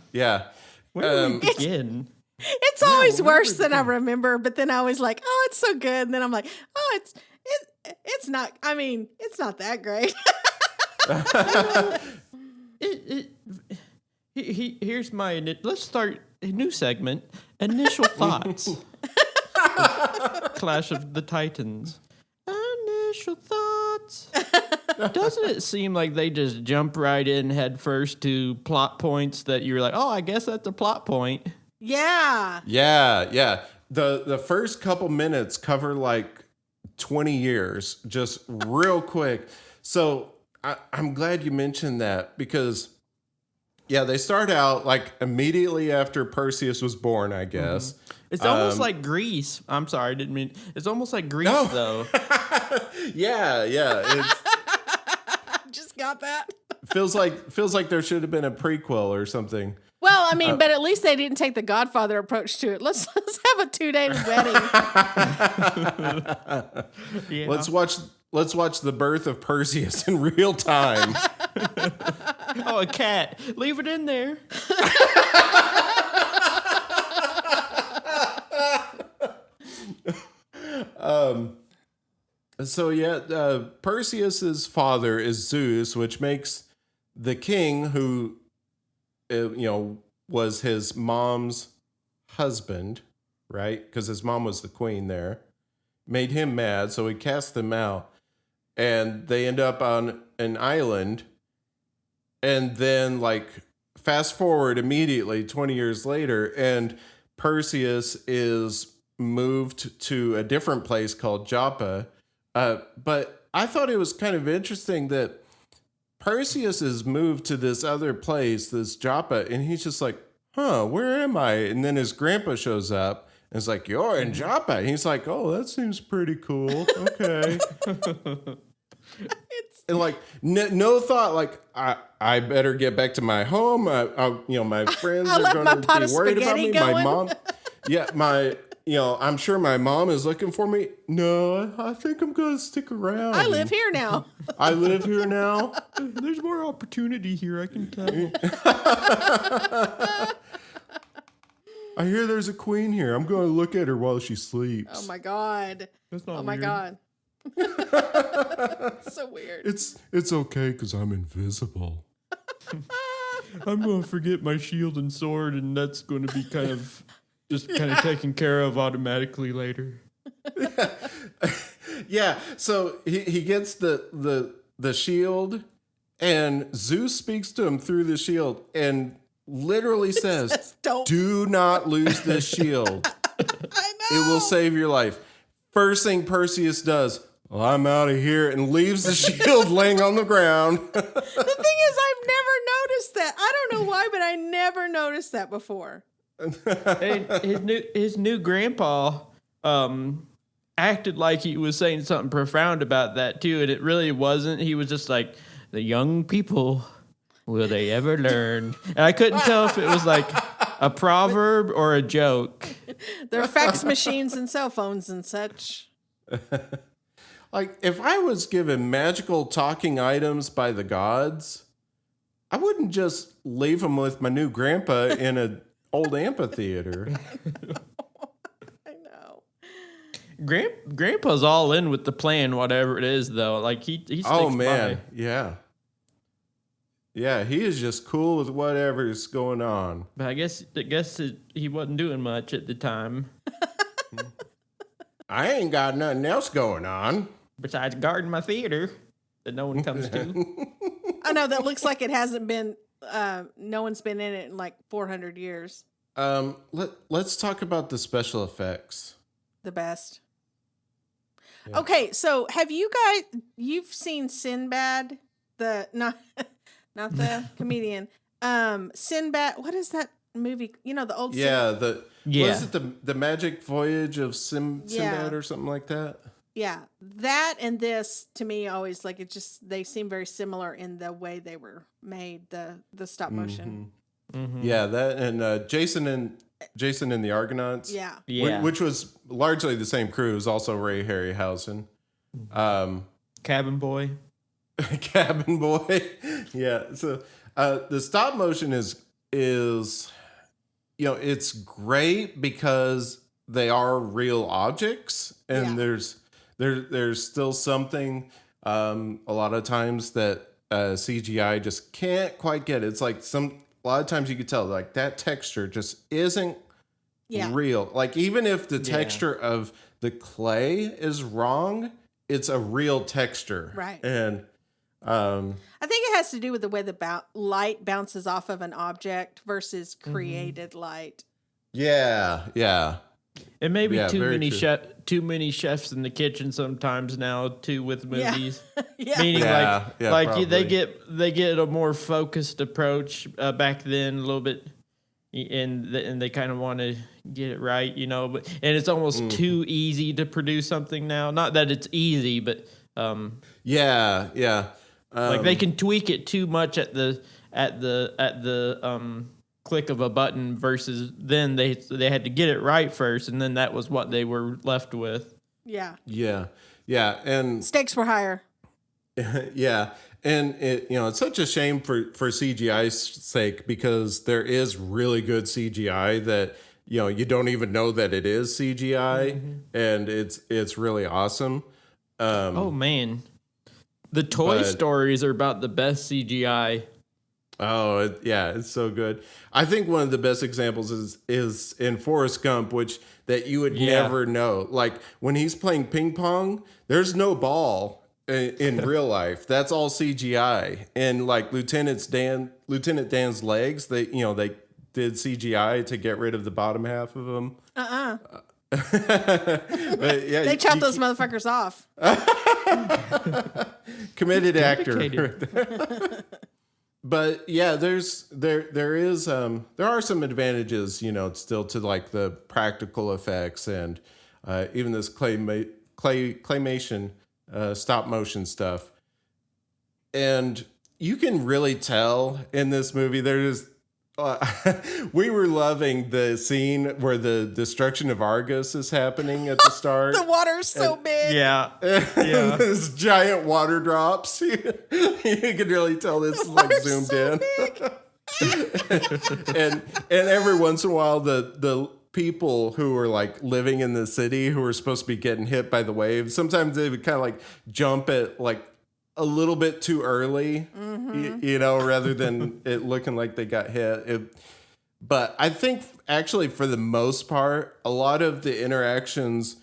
[SPEAKER 4] Where do we begin?
[SPEAKER 2] It's always worse than I remember, but then I always like, oh, it's so good. And then I'm like, oh, it's not. I mean, it's not that great.
[SPEAKER 4] Here's my. Let's start a new segment. Initial thoughts. Clash of the Titans. Initial thoughts. Doesn't it seem like they just jump right in head first to plot points that you're like, oh, I guess that's a plot point.
[SPEAKER 2] Yeah.
[SPEAKER 1] Yeah. The first couple minutes cover like 20 years, just real quick. So I'm glad you mentioned that because, yeah, they start out like immediately after Perseus was born, I guess.
[SPEAKER 4] Mm-hmm. It's almost like Grease. I'm sorry, I didn't mean. It's almost like Grease, though.
[SPEAKER 1] Yeah.
[SPEAKER 2] Just got that.
[SPEAKER 1] Feels like there should have been a prequel or something.
[SPEAKER 2] Well, I mean, but at least they didn't take the Godfather approach to it. Let's have a 2-day wedding.
[SPEAKER 4] Yeah.
[SPEAKER 1] Let's watch the birth of Perseus in real time.
[SPEAKER 4] Oh, a cat. Leave it in there.
[SPEAKER 1] So yeah, Perseus's father is Zeus, which makes the king who, was his mom's husband, right? Because his mom was the queen there, made him mad, so he cast them out, and they end up on an island, and then fast forward immediately 20 years later, and Perseus is moved to a different place called Joppa. But I thought it was kind of interesting that Perseus is moved to this other place, this Joppa, and he's just like, where am I? And then his grandpa shows up and is like, you're in Joppa. And he's like, oh, that seems pretty cool. Okay. And no thought, I better get back to my home. My friends are going to be worried about me.
[SPEAKER 2] Going.
[SPEAKER 1] My mom, I'm sure my mom is looking for me. No, I think I'm going to stick around.
[SPEAKER 2] I live here now.
[SPEAKER 1] I live here now.
[SPEAKER 4] There's more opportunity here, I can tell.
[SPEAKER 1] I hear there's a queen here. I'm going to look at her while she sleeps.
[SPEAKER 2] Oh my God.
[SPEAKER 4] That's not
[SPEAKER 2] Oh my
[SPEAKER 4] weird.
[SPEAKER 2] God. So weird.
[SPEAKER 1] It's okay because I'm invisible.
[SPEAKER 4] I'm going to forget my shield and sword, and that's going to be kind of taken care of automatically later.
[SPEAKER 1] Yeah, so he gets the shield, and Zeus speaks to him through the shield and literally says,
[SPEAKER 2] Don't.
[SPEAKER 1] do not lose this shield.
[SPEAKER 2] I know.
[SPEAKER 1] It will save your life. First thing Perseus does, well, I'm out of here, and leaves the shield laying on the ground.
[SPEAKER 2] The thing is, I've never noticed that. I don't know why, but I never noticed that before.
[SPEAKER 4] And his new grandpa acted like he was saying something profound about that too, and it really wasn't. He was just like, the young people, will they ever learn? And I couldn't tell if it was like a proverb or a joke.
[SPEAKER 2] They're fax machines and cell phones and such.
[SPEAKER 1] If I was given magical talking items by the gods, I wouldn't just leave them with my new grandpa in an old amphitheater.
[SPEAKER 2] I know.
[SPEAKER 4] Grandpa's all in with the plan, whatever it is, though. Like he sticks
[SPEAKER 1] Oh man,
[SPEAKER 4] by.
[SPEAKER 1] yeah, he is just cool with whatever's going on.
[SPEAKER 4] But I guess he wasn't doing much at the time.
[SPEAKER 1] I ain't got nothing else going on.
[SPEAKER 4] Besides guarding my theater that no one comes to.
[SPEAKER 2] I know that looks like it hasn't been. No one's been in it in like 400 years.
[SPEAKER 1] Let's talk about the special effects.
[SPEAKER 2] The best.
[SPEAKER 1] Yeah.
[SPEAKER 2] Okay, so have you guys? You've seen Sinbad, the not the comedian. Sinbad. What is that movie? You know, the old.
[SPEAKER 1] Yeah,
[SPEAKER 2] Sinbad?
[SPEAKER 1] what is it? The Magic Voyage of Sinbad or something like that.
[SPEAKER 2] Yeah, that and this to me always they seem very similar in the way they were made, the stop motion.
[SPEAKER 4] Mm-hmm.
[SPEAKER 1] Yeah, that and Jason and the Argonauts.
[SPEAKER 2] Yeah.
[SPEAKER 4] Yeah.
[SPEAKER 1] Which was largely the same crew. It was also Ray Harryhausen.
[SPEAKER 4] Cabin Boy.
[SPEAKER 1] Cabin Boy. Yeah. So the stop motion is it's great because they are real objects, and there's still something a lot of times that CGI just can't quite get. It's like a lot of times you could tell like that texture just isn't real. Like even if the texture of the clay is wrong, it's a real texture.
[SPEAKER 2] Right.
[SPEAKER 1] And
[SPEAKER 2] I think it has to do with the way the light bounces off of an object versus created light.
[SPEAKER 1] Yeah.
[SPEAKER 4] It may be too
[SPEAKER 1] very
[SPEAKER 4] many
[SPEAKER 1] true.
[SPEAKER 4] too many chefs in the kitchen sometimes now too with movies.
[SPEAKER 2] Yeah.
[SPEAKER 4] Meaning they
[SPEAKER 1] probably.
[SPEAKER 4] get a more focused approach back then a little bit, and they kind of want to get it right, and it's almost too easy to produce something now. Not that it's easy, but
[SPEAKER 1] Yeah.
[SPEAKER 4] like they can tweak it too much at the click of a button versus then they had to get it right first, and then that was what they were left with.
[SPEAKER 2] Yeah.
[SPEAKER 1] Yeah, and
[SPEAKER 2] Stakes were higher.
[SPEAKER 1] yeah, And it's such a shame for CGI's sake, because there is really good CGI that you don't even know that it is CGI, and it's really awesome.
[SPEAKER 4] Oh man, the Toy Stories are about the best CGI.
[SPEAKER 1] Oh yeah, it's so good. I think one of the best examples is in Forrest Gump, which that you would never know. Like when he's playing ping pong, there's no ball in real life. That's all CGI. And like Lieutenant Dan's legs, they did CGI to get rid of the bottom half of them. But yeah,
[SPEAKER 2] They chopped those motherfuckers off.
[SPEAKER 1] Committed actor. But yeah, there are some advantages, still to like the practical effects and even this claymation stop motion stuff. And you can really tell in this movie we were loving the scene where the destruction of Argus is happening at the start.
[SPEAKER 2] The water's so big.
[SPEAKER 4] Yeah.
[SPEAKER 1] This giant water drops. You can really tell this is like zoomed in. and every once in a while the people who were like living in the city who were supposed to be getting hit by the waves, sometimes they would kind of like jump at like a little bit too early, rather than it looking like they got hit. But I think actually for the most part, a lot of the interactions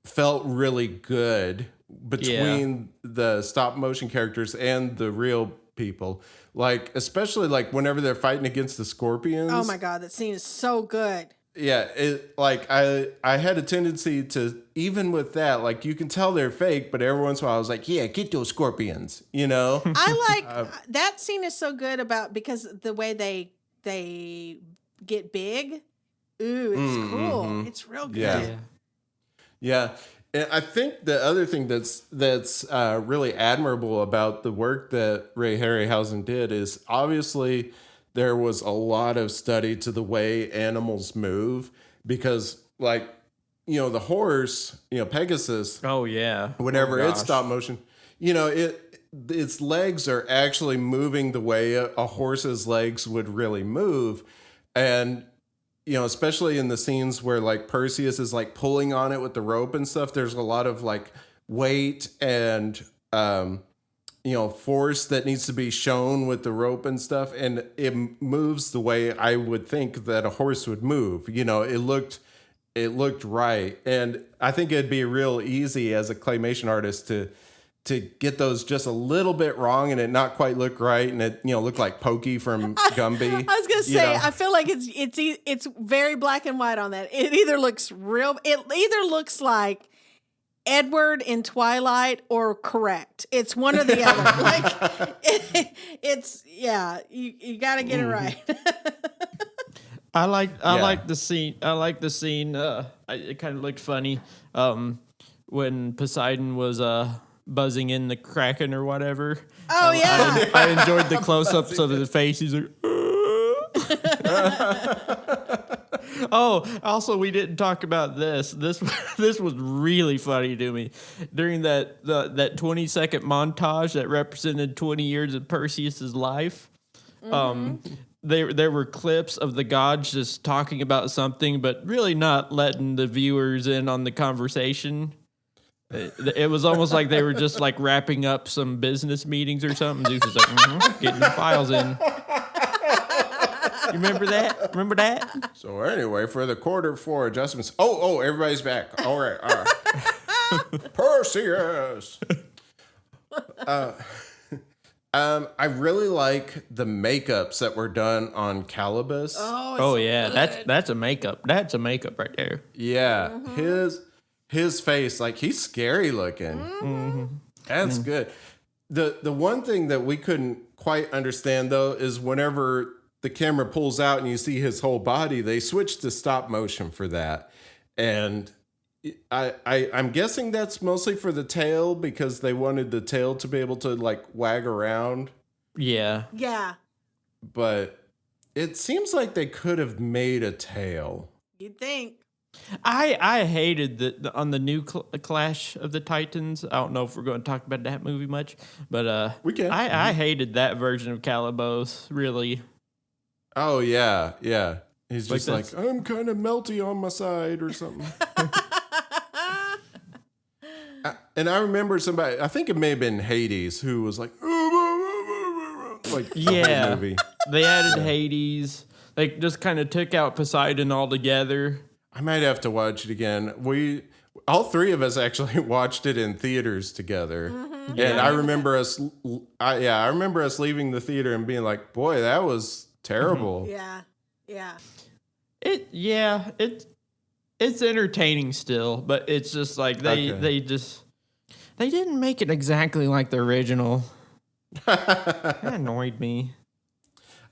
[SPEAKER 1] felt really good between the stop motion characters and the real people. Like, especially like whenever they're fighting against the scorpions.
[SPEAKER 2] Oh my God, that scene is so good.
[SPEAKER 1] Yeah, I had a tendency to, even with that, like you can tell they're fake, but every once in a while I was like, yeah, get those scorpions,
[SPEAKER 2] I like that scene is so good because the way they get big. Ooh, it's cool. It's real good.
[SPEAKER 1] Yeah. And I think the other thing that's really admirable about the work that Ray Harryhausen did is obviously there was a lot of study to the way animals move, because like, the horse, Pegasus.
[SPEAKER 4] Oh yeah.
[SPEAKER 1] Whenever it's stop motion, its legs are actually moving the way a horse's legs would really move. And, especially in the scenes where like Perseus is like pulling on it with the rope and stuff, there's a lot of like weight and, force that needs to be shown with the rope and stuff. And it moves the way I would think that a horse would move. It looked right. And I think it'd be real easy as a claymation artist to get those just a little bit wrong and it not quite look right. And it, look like Pokey from Gumby.
[SPEAKER 2] I was going to say, I feel like it's very black and white on that. It either looks like Edward in Twilight or correct. It's one or the other. Like you got to get it right.
[SPEAKER 4] I like the scene. It kind of looked funny when Poseidon was buzzing in the Kraken or whatever.
[SPEAKER 2] Oh yeah.
[SPEAKER 4] I enjoyed the close-ups of his face. He's like. Oh, also, we didn't talk about this. This was really funny to me. During that 20-second montage that represented 20 years of Perseus's life, there were clips of the gods just talking about something, but really not letting the viewers in on the conversation. It was almost like they were just like wrapping up some business meetings or something. Zeus was like, getting the files in. You remember that? Remember that?
[SPEAKER 1] So anyway, for the Q4 adjustments. Oh, everybody's back. All right. Perseus. I really like the makeups that were done on Calibus.
[SPEAKER 2] Oh
[SPEAKER 4] yeah,
[SPEAKER 2] good.
[SPEAKER 4] that's a makeup. That's a makeup right there.
[SPEAKER 1] Yeah, his face, like he's scary looking. That's good. The one thing that we couldn't quite understand though is whenever the camera pulls out and you see his whole body, they switched to stop motion for that. And I'm guessing that's mostly for the tail because they wanted the tail to be able to like wag around.
[SPEAKER 4] Yeah.
[SPEAKER 2] Yeah.
[SPEAKER 1] But it seems like they could have made a tail.
[SPEAKER 2] You'd think.
[SPEAKER 4] I hated on the new Clash of the Titans. I don't know if we're going to talk about that movie much, but
[SPEAKER 1] We can.
[SPEAKER 4] I hated that version of Calabos. Really,
[SPEAKER 1] Oh yeah. He's
[SPEAKER 4] Like
[SPEAKER 1] just like, I'm kind of melty on my side or something. And I remember somebody, I think it may have been Hades, who was like the
[SPEAKER 4] yeah.
[SPEAKER 1] whole movie.
[SPEAKER 4] They added Hades. They just kind of took out Poseidon altogether.
[SPEAKER 1] I might have to watch it again. All three of us actually watched it in theaters together.
[SPEAKER 2] Mm-hmm.
[SPEAKER 1] And I remember I remember us leaving the theater and being like, boy, that was terrible.
[SPEAKER 2] Yeah.
[SPEAKER 4] It's entertaining still, but it's just like they didn't make it exactly like the original. That annoyed me.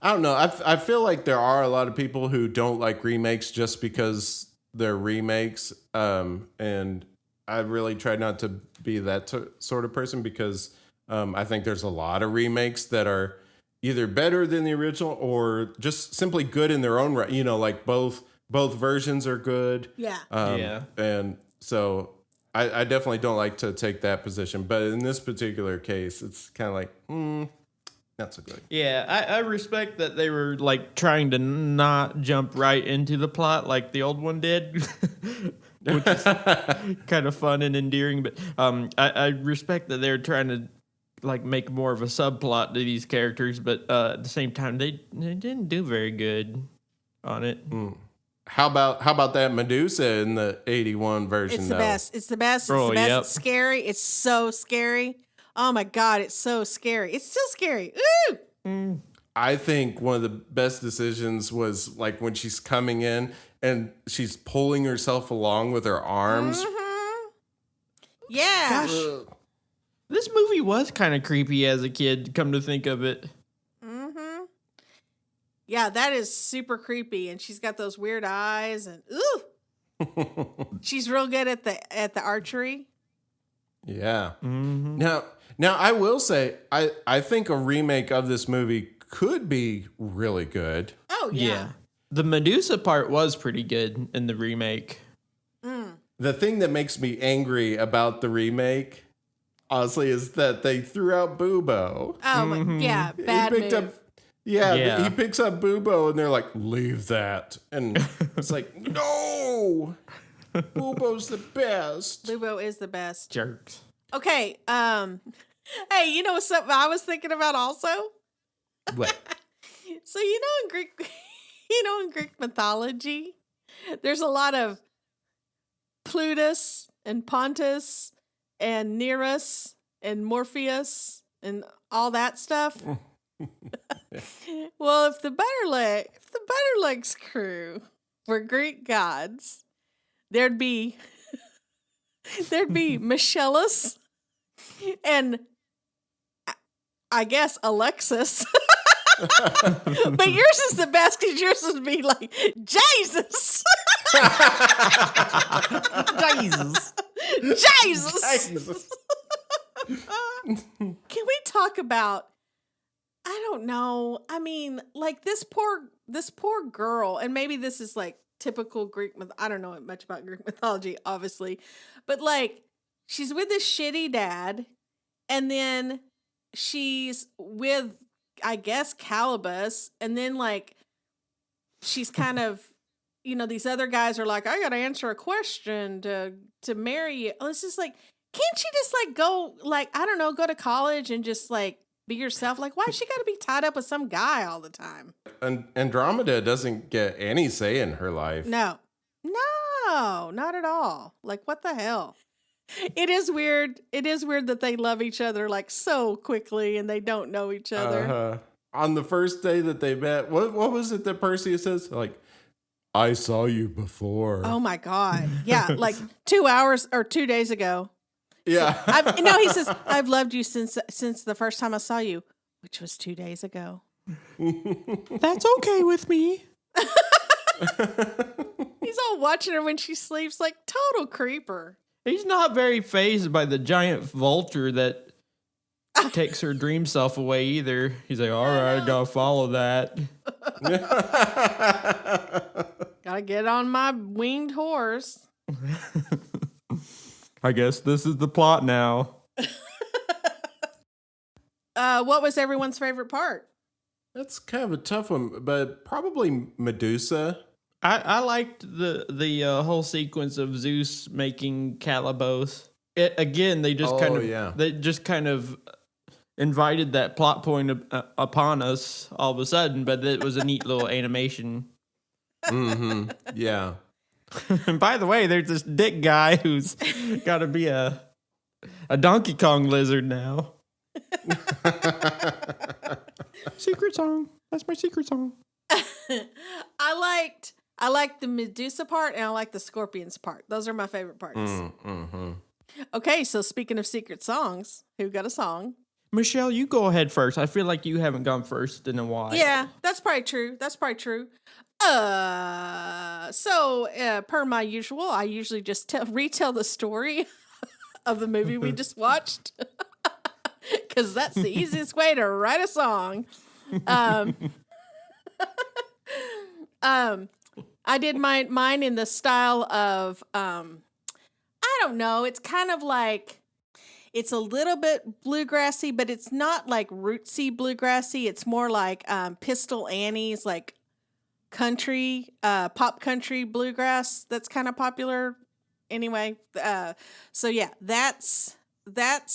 [SPEAKER 1] I don't know. I feel like there are a lot of people who don't like remakes just because they're remakes. And I really try not to be that sort of person because I think there's a lot of remakes that are either better than the original or just simply good in their own right. You know, like both versions are good.
[SPEAKER 2] Yeah.
[SPEAKER 1] And so I definitely don't like to take that position. But in this particular case, it's kind of like, not so good.
[SPEAKER 4] Yeah, I respect that they were like trying to not jump right into the plot like the old one did, which is kind of fun and endearing. But I respect that they're trying to like make more of a subplot to these characters, but at the same time they didn't do very good on it.
[SPEAKER 1] How about that Medusa in the 81 version?
[SPEAKER 2] It's the best. It's the best. It's
[SPEAKER 4] Oh,
[SPEAKER 2] the best.
[SPEAKER 4] yep.
[SPEAKER 2] It's scary. It's so scary. Oh my God, it's so scary. It's still scary. Ooh!
[SPEAKER 1] I think one of the best decisions was like when she's coming in and she's pulling herself along with her arms.
[SPEAKER 2] Mm-hmm. Yeah.
[SPEAKER 1] Ugh.
[SPEAKER 4] This movie was kind of creepy as a kid, come to think of it.
[SPEAKER 2] Mm-hmm. Yeah, that is super creepy. And she's got those weird eyes and ooh. She's real good at the archery.
[SPEAKER 1] Yeah.
[SPEAKER 4] Mm-hmm.
[SPEAKER 1] Now I will say I think a remake of this movie could be really good.
[SPEAKER 2] Oh yeah.
[SPEAKER 4] Yeah. The Medusa part was pretty good in the remake.
[SPEAKER 1] The thing that makes me angry about the remake, honestly, is that they threw out Bubo.
[SPEAKER 2] Oh but yeah, bad
[SPEAKER 1] he picked
[SPEAKER 2] move.
[SPEAKER 1] up Yeah,
[SPEAKER 4] Yeah.
[SPEAKER 1] he picks up Bubo and they're like, leave that. And it's like, no, Bubo's the best.
[SPEAKER 2] Lubo is the best.
[SPEAKER 4] Jerks.
[SPEAKER 2] Okay. Hey, you know something I was thinking about also?
[SPEAKER 1] What?
[SPEAKER 2] So in Greek mythology, there's a lot of Plutus and Pontus and Nereus and Morpheus and all that stuff. Well, if the Butterlegs crew were Greek gods, there'd be Michellus and I guess Alexis. But yours is the best because yours would be like Jesus. Jesus. Can we talk about? I don't know. I mean, like this poor girl, and maybe this is like typical Greek myth. I don't know much about Greek mythology, obviously, but like she's with this shitty dad, and then she's with, I guess, Calibus, and then like she's kind of, these other guys are like, I gotta answer a question to marry you. It's just like, can't she just like go, like, I don't know, go to college and just like be yourself? Like, why she gotta be tied up with some guy all the time?
[SPEAKER 1] And Andromeda doesn't get any say in her life.
[SPEAKER 2] No, not at all. Like, what the hell? It is weird. It is weird that they love each other like so quickly and they don't know each other.
[SPEAKER 1] On the first day that they met, what was it that Perseus says? Like, I saw you before.
[SPEAKER 2] Oh my God. Yeah, like 2 hours or 2 days ago.
[SPEAKER 1] Yeah.
[SPEAKER 2] He says, I've loved you since the first time I saw you, which was 2 days ago.
[SPEAKER 4] That's okay with me.
[SPEAKER 2] He's all watching her when she sleeps, like total creeper.
[SPEAKER 4] He's not very fazed by the giant vulture that takes her dream self away either. He's like, all right, I gotta follow that.
[SPEAKER 2] Gotta Gotta get on my winged horse.
[SPEAKER 4] I guess this is the plot now.
[SPEAKER 2] What was everyone's favorite part?
[SPEAKER 1] That's kind of a tough one, but probably Medusa.
[SPEAKER 4] I liked the whole sequence of Zeus making Calibos. They just kind of invited that plot point upon us all of a sudden, but it was a neat little animation.
[SPEAKER 1] Mm-hmm. Yeah.
[SPEAKER 4] And by the way, there's this dick guy who's got to be a Donkey Kong lizard now. Secret song. That's my secret song.
[SPEAKER 2] I liked the Medusa part and I like the Scorpions part. Those are my favorite parts.
[SPEAKER 1] Mm-hmm.
[SPEAKER 2] Okay, so speaking of secret songs, who got a song?
[SPEAKER 4] Michelle, you go ahead first. I feel like you haven't gone first in a while.
[SPEAKER 2] Yeah, that's probably true. Per my usual, I usually just retell the story of the movie we just watched. Because that's the easiest way to write a song. I did mine in the style of, I don't know, it's kind of like, it's a little bit bluegrassy, but it's not like rootsy bluegrassy. It's more like Pistol Annie's like country, pop country bluegrass that's kind of popular. Anyway, so yeah, that's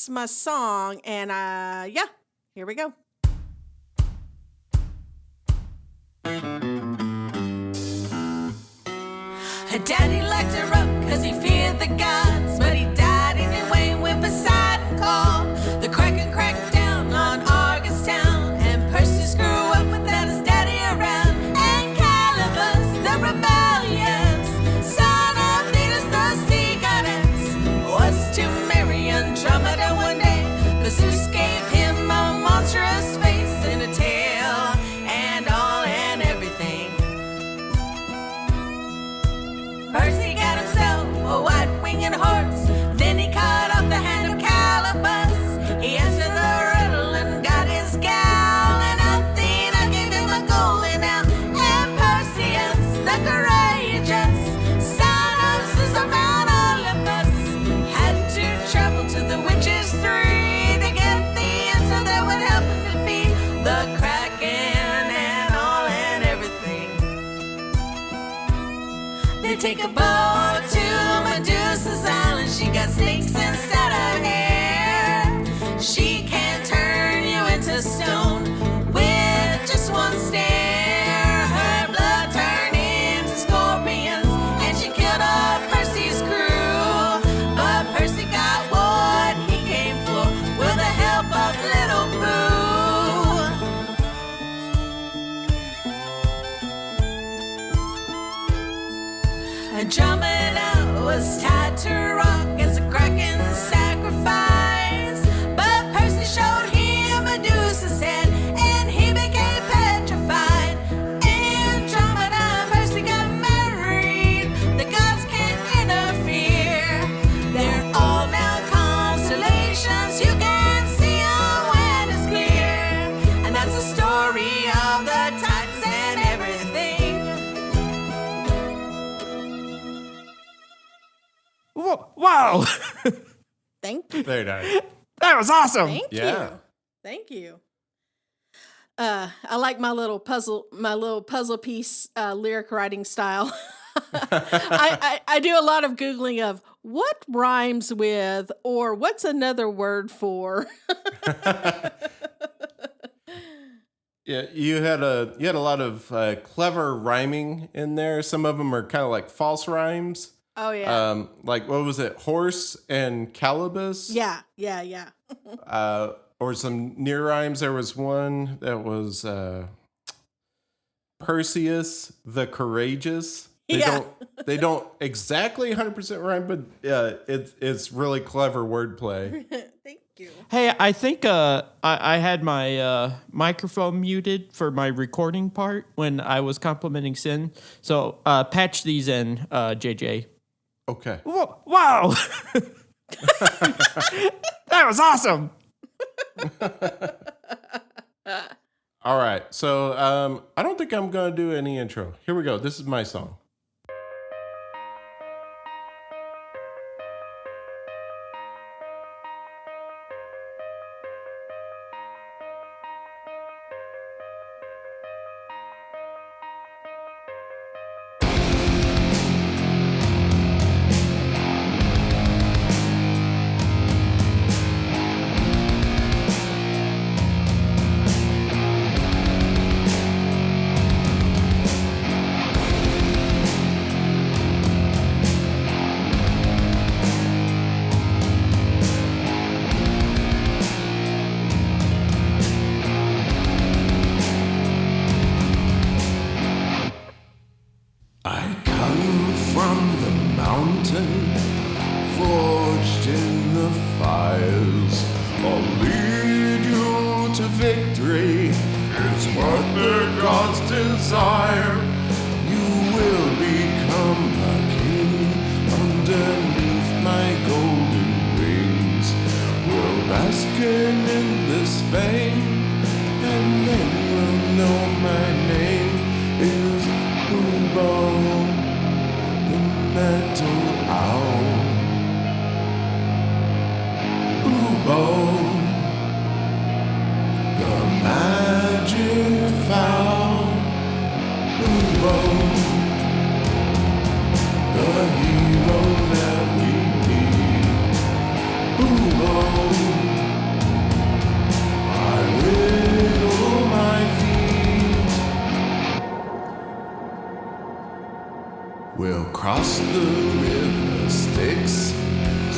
[SPEAKER 2] my song, and yeah, here we go.
[SPEAKER 6] Her daddy locked her up cause he feared the gods, but he died anyway when Poseidon called. The Kraken cracked down on Argus town, and Perseus grew up without his daddy around. And Calibus, the rebellious son of Venus, the sea goddess, was to marry Andromeda one day, but Zeus gave him a monstrous face and a tail and all and everything. Percy got himself a white-winged horse. Then he cut off the hand of Calibus. He answered the riddle and got his gal. And Athena gave him a golden owl. And Perseus, the courageous son of Zeus of Mount Olympus, had to travel to the witches three to get the answer that would help him defeat the Kraken and all and everything. They take a boat to Medusa's island. She got snakes inside her hair. She can turn you into stone with just one stare. Her blood turned into scorpions, and she killed all Percy's crew. But Percy got what he came for with the help of little Boo. Andromeda was tied to a rock as a Kraken's sacrifice. But Percy showed him Medusa's head, and he became petrified. Andromeda and Percy got married. The gods can't interfere. They're all now constellations. You can see them when it's clear. And that's the story of the Titans and everything.
[SPEAKER 4] Wow.
[SPEAKER 2] Thank you.
[SPEAKER 1] Very nice.
[SPEAKER 4] That was awesome.
[SPEAKER 2] Thank you. I like my little puzzle piece lyric writing style. I do a lot of Googling of what rhymes with or what's another word for.
[SPEAKER 1] Yeah, you had a lot of clever rhyming in there. Some of them are kind of like false rhymes.
[SPEAKER 2] Oh yeah.
[SPEAKER 1] Like what was it? Horse and Calibus?
[SPEAKER 2] Yeah.
[SPEAKER 1] Or some near rhymes. There was one that was Perseus the Courageous. They don't exactly 100% rhyme, but it's really clever wordplay.
[SPEAKER 2] Thank you.
[SPEAKER 4] Hey, I think I had my microphone muted for my recording part when I was complimenting Sin. So patch these in, JJ.
[SPEAKER 1] Okay.
[SPEAKER 4] Wow. That was awesome.
[SPEAKER 1] All right. So I don't think I'm going to do any intro. Here we go. This is my song. mountain, forged in the fires. I'll lead you to victory. It's what the gods desire. You will become a king underneath my golden wings. We'll bask in this fame, and then you'll know my name is Bubo, the metal owl. Bubo, the magic fowl. Bubo, the hero that we need. Bubo, I wiggle my feet. We'll cross the river Styx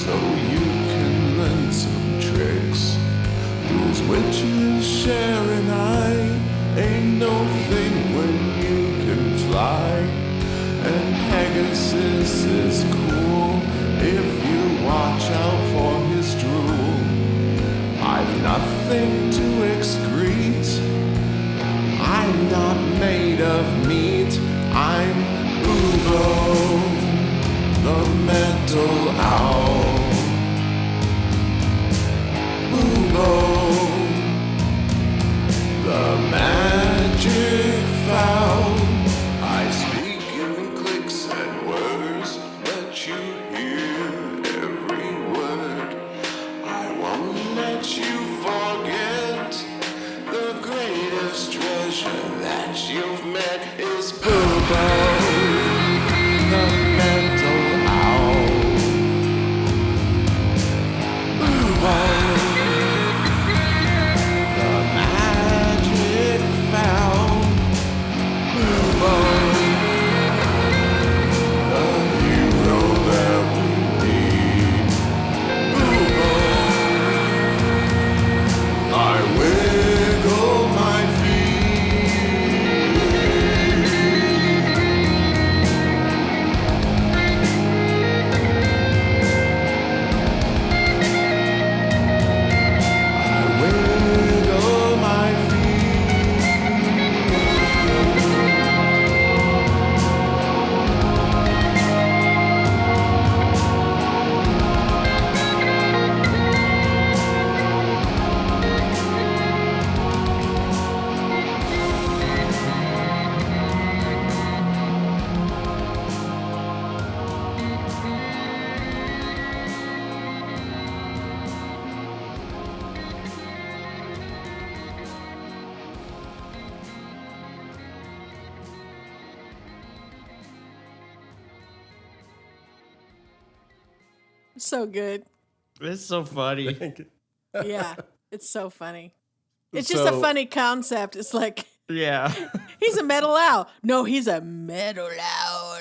[SPEAKER 1] so you can learn some tricks. Those witches share an eye, ain't no thing when you can fly. And Pegasus is cool if you watch out for his drool. I've nothing to excrete, I'm not made of meat. I'm Bubo, the metal owl. Bubo, the magic fowl. I speak in clicks and words, let you hear every word. I won't let you forget the greatest treasure that you've met is Bubo, the mental owl. Bubo,
[SPEAKER 2] So good.
[SPEAKER 4] It's so funny.
[SPEAKER 2] Yeah, it's so funny. It's just a
[SPEAKER 1] So-
[SPEAKER 2] funny concept. It's like,
[SPEAKER 4] Yeah.
[SPEAKER 2] he's a metal owl. No, he's a metal owl.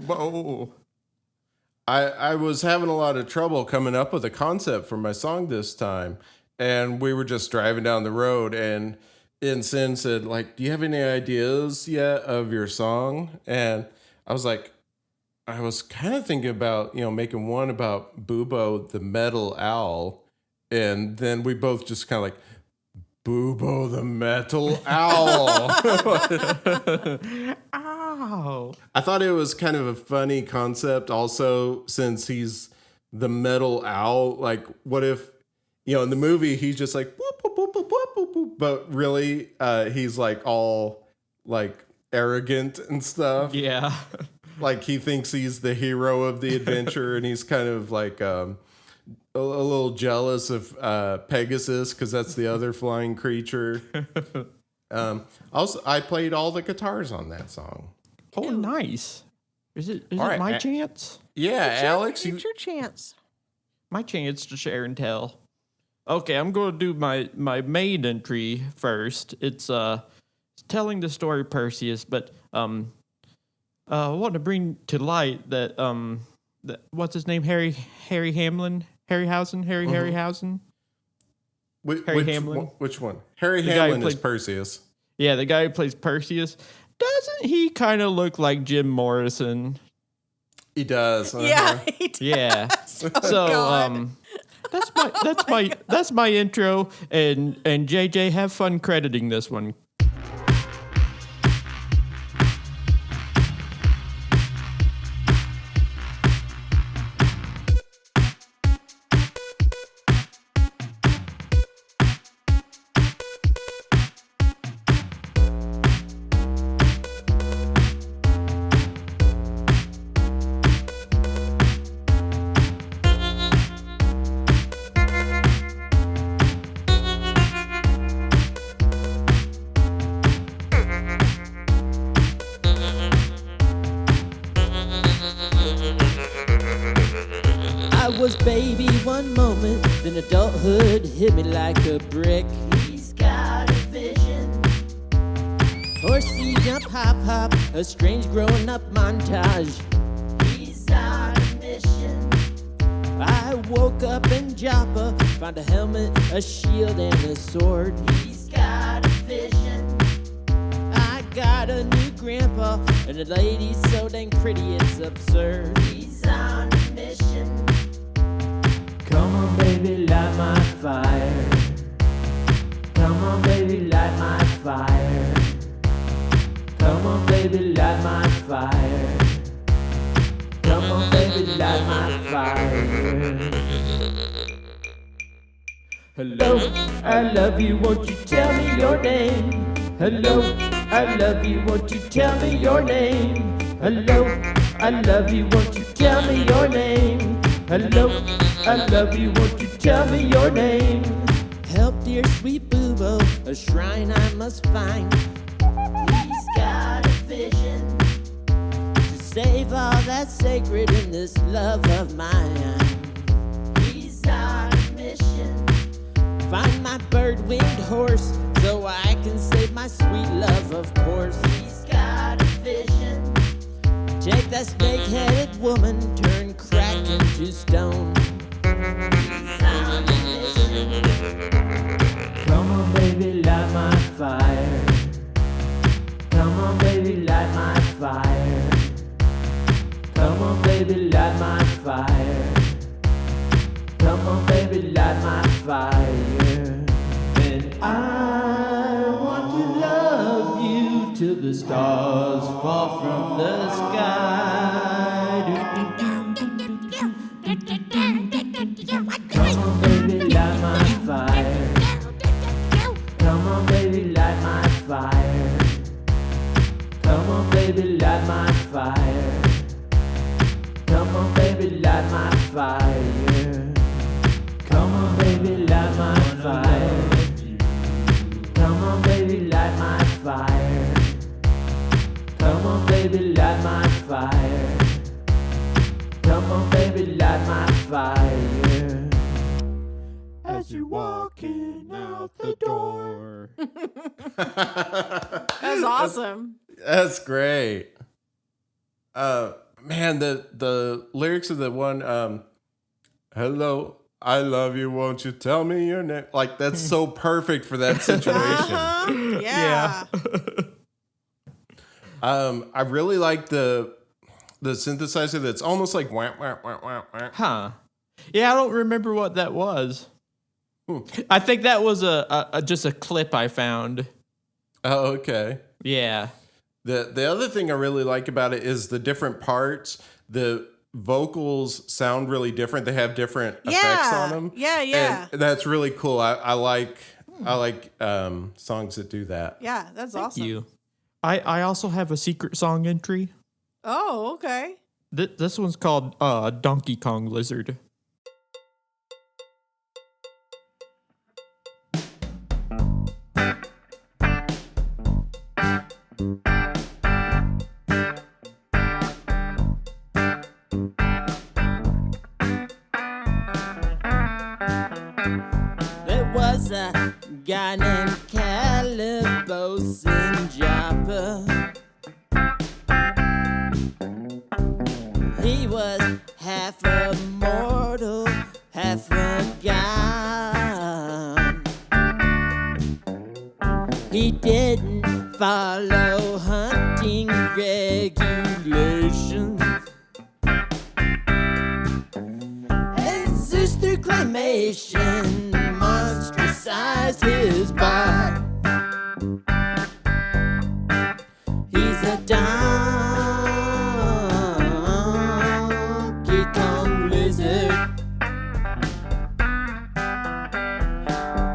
[SPEAKER 4] Bubo.
[SPEAKER 1] I was having a lot of trouble coming up with a concept for my song this time. And we were just driving down the road, and Sin said, like, do you have any ideas yet of your song? And I was like, I was kind of thinking about, making one about Bubo, the metal owl. And then we both just kind of like, Bubo, the metal owl.
[SPEAKER 4] Ow.
[SPEAKER 1] I thought it was kind of a funny concept also, since he's the metal owl. Like, what if, in the movie, he's just like, whoop, whoop, whoop, whoop, whoop, whoop, whoop, but really, he's like all like arrogant and stuff.
[SPEAKER 4] Yeah.
[SPEAKER 1] Like he thinks he's the hero of the adventure, and he's kind of like a little jealous of Pegasus because that's the other flying creature. Also, I played all the guitars on that song.
[SPEAKER 4] Oh, nice. Is it
[SPEAKER 1] All right,
[SPEAKER 4] my chance?
[SPEAKER 1] Yeah, Alex,
[SPEAKER 2] It's your chance.
[SPEAKER 4] My chance to share and tell. Okay, I'm going to do my main entry first. It's telling the story of Perseus, but I want to bring to light that what's his name? Harryhausen. Harry Hamlin.
[SPEAKER 1] Which one? Harry
[SPEAKER 4] The guy who
[SPEAKER 1] Hamlin is
[SPEAKER 4] played-
[SPEAKER 1] Perseus.
[SPEAKER 4] Yeah, the guy who plays Perseus. Doesn't he kind of look like Jim Morrison?
[SPEAKER 1] He does.
[SPEAKER 2] Yeah, he does.
[SPEAKER 4] Yeah. So
[SPEAKER 2] God.
[SPEAKER 4] that's my intro, and JJ, have fun crediting this one.
[SPEAKER 7] I was baby one moment, then adulthood hit me like a brick. He's got a vision. Horsey jump, hop, hop, a strange growing up montage. He's on a mission. I woke up in Joppa, found a helmet, a shield, and a sword. He's got a vision. I got a new grandpa, and the lady's so dang pretty it's absurd. He's on a mission. Come on, baby, light my fire. Come on, baby, light my fire. Come on, baby, light my fire. Come on, baby, light my fire. Hello, I love you, won't you tell me your name? Hello, I love you, won't you tell me your name? Hello, I love you, won't you tell me your name? Hello, I love you, won't you tell me your name? Help, dear sweet boo-boo, a shrine I must find. He's got a vision to save all that's sacred in this love of mine. He's on a mission. Find my bird-winged horse so I can save my sweet love, of course. He's got a vision. Take that snake-headed woman, turn crack into stone. He's on a mission. Come on, baby, light my fire. Come on, baby, light my fire. Come on, baby, light my fire. Come on, baby, light my fire. And I want to love you till the stars fall from the sky. Come on, baby, light my fire. Come on, baby, light my fire. Come on, baby, light my fire. Come on, baby, light my fire. Come on, baby, light my fire. Come on, baby, light my fire. Come on, baby, light my fire. Come on, baby, light my fire. As you're walking out the door.
[SPEAKER 2] That's awesome.
[SPEAKER 1] That's great. Man, the lyrics of the one, hello, I love you, won't you tell me your name? Like, that's so perfect for that situation.
[SPEAKER 2] Uh-huh. Yeah.
[SPEAKER 1] I really like the synthesizer that's almost like wah, wah, wah, wah, wah.
[SPEAKER 4] Huh. Yeah, I don't remember what that was. I think that was a just a clip I found.
[SPEAKER 1] Oh, okay.
[SPEAKER 4] Yeah.
[SPEAKER 1] The other thing I really like about it is the different parts. The vocals sound really different. They have different effects on them.
[SPEAKER 2] Yeah.
[SPEAKER 1] And that's really cool. I like songs that do that.
[SPEAKER 2] Yeah, that's
[SPEAKER 4] Thank
[SPEAKER 2] awesome.
[SPEAKER 4] you. I also have a secret song entry.
[SPEAKER 2] Oh, okay.
[SPEAKER 4] This one's called Donkey Kong Lizard.
[SPEAKER 7] There was a guy named Calibos in Joppa. He was half a mortal, half a god. He didn't follow hunting regulations. Dalmatian, monstrous size his body. He's a Donkey Kong lizard.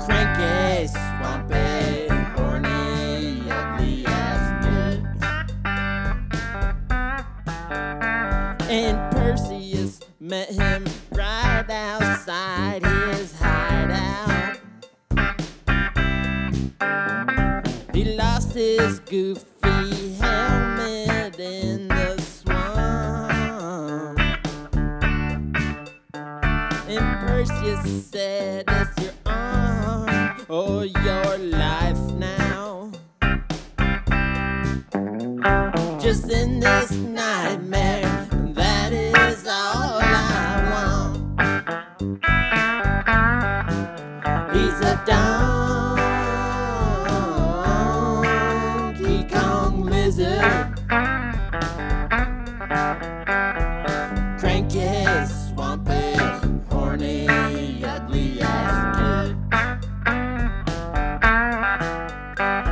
[SPEAKER 7] Cranky, swampy, horny, ugly ass dude. And Perseus met him right outside his hideout. He lost his goofy helmet in the swamp. And Perseus said, it's your arm or your life now. Just in this nightmare, that is all I want. He's a Donkey Kong lizard. Cranky, swampy, horny, ugly ass dude.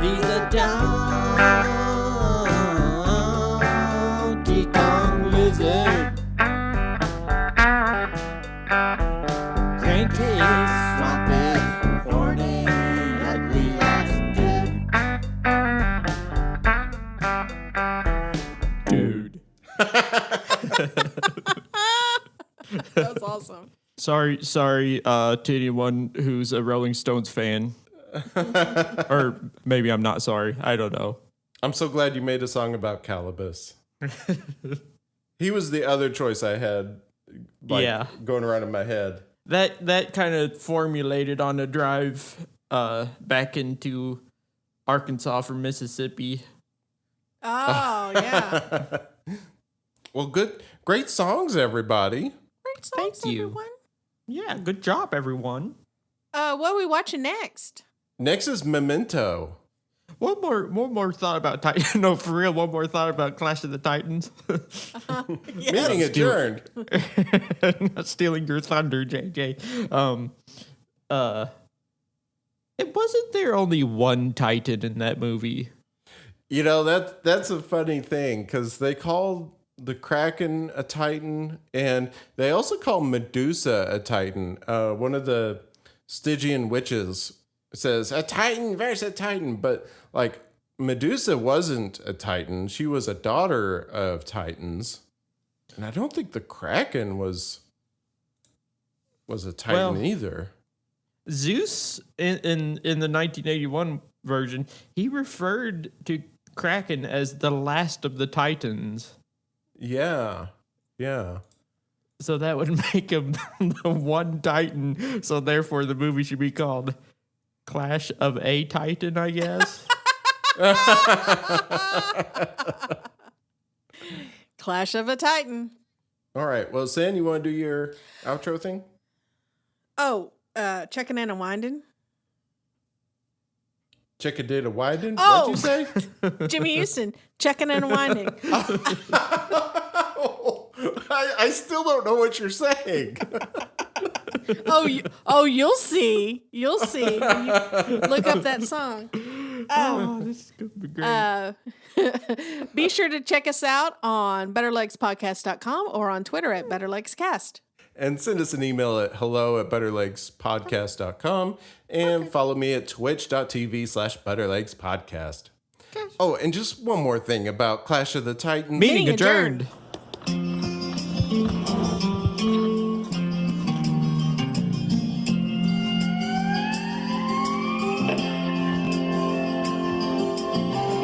[SPEAKER 7] He's a Donkey Kong lizard. Cranky, swampy, horny, ugly ass dude.
[SPEAKER 4] Dude.
[SPEAKER 2] That was awesome.
[SPEAKER 4] Sorry, to anyone who's a Rolling Stones fan. Or maybe I'm not sorry. I don't know.
[SPEAKER 1] I'm so glad you made a song about Calibus. He was the other choice I had, going around in my head.
[SPEAKER 4] That kind of formulated on a drive back into Arkansas from Mississippi.
[SPEAKER 2] Oh, yeah.
[SPEAKER 1] Well, great songs, everybody.
[SPEAKER 2] Great songs,
[SPEAKER 4] Thank you.
[SPEAKER 2] everyone.
[SPEAKER 4] Yeah, good job, everyone.
[SPEAKER 2] What are we watching next?
[SPEAKER 1] Next is Memento.
[SPEAKER 4] One more thought about Titan. No, for real. One more thought about Clash of the Titans.
[SPEAKER 1] Meeting adjourned.
[SPEAKER 4] Not stealing your thunder, JJ. It wasn't there only one Titan in that movie.
[SPEAKER 1] You know, that's a funny thing because they called the Kraken a Titan, and they also call Medusa a Titan. One of the Stygian witches says a Titan versus a Titan, but like Medusa wasn't a Titan. She was a daughter of Titans. And I don't think the Kraken was a Titan either.
[SPEAKER 4] Zeus in the 1981 version, he referred to Kraken as the last of the Titans.
[SPEAKER 1] Yeah.
[SPEAKER 4] So that would make him the one Titan. So therefore the movie should be called Clash of a Titan, I guess.
[SPEAKER 2] Clash of a Titan.
[SPEAKER 1] All right. Well, San, you want to do your outro thing?
[SPEAKER 2] Oh, checking in and winding.
[SPEAKER 1] Check a data widen?
[SPEAKER 2] Oh!
[SPEAKER 1] What'd you say?
[SPEAKER 2] Jimmy Houston, checking in and winding.
[SPEAKER 1] I still don't know what you're saying.
[SPEAKER 2] You'll see. You'll see. Look up that song.
[SPEAKER 4] This is going to be great.
[SPEAKER 2] Be sure to check us out on betterlegspodcast.com or on Twitter at betterlegscast.
[SPEAKER 1] And send us an email at hello@betterlegspodcast.com and follow me at twitch.tv/betterlegspodcast. Oh, and just one more thing about Clash of the Titans.
[SPEAKER 4] Meeting adjourned.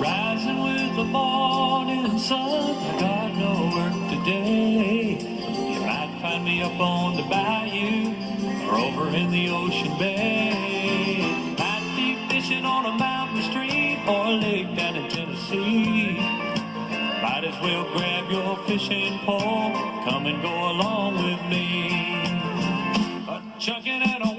[SPEAKER 8] Rising with the morning sun, I got no work today. You might find me up on the bayou or over in the ocean bay. Might be fishing on a mountain stream or a lake down in Tennessee. Might as well grab your fishing pole, come and go along with me. A chunkin' and a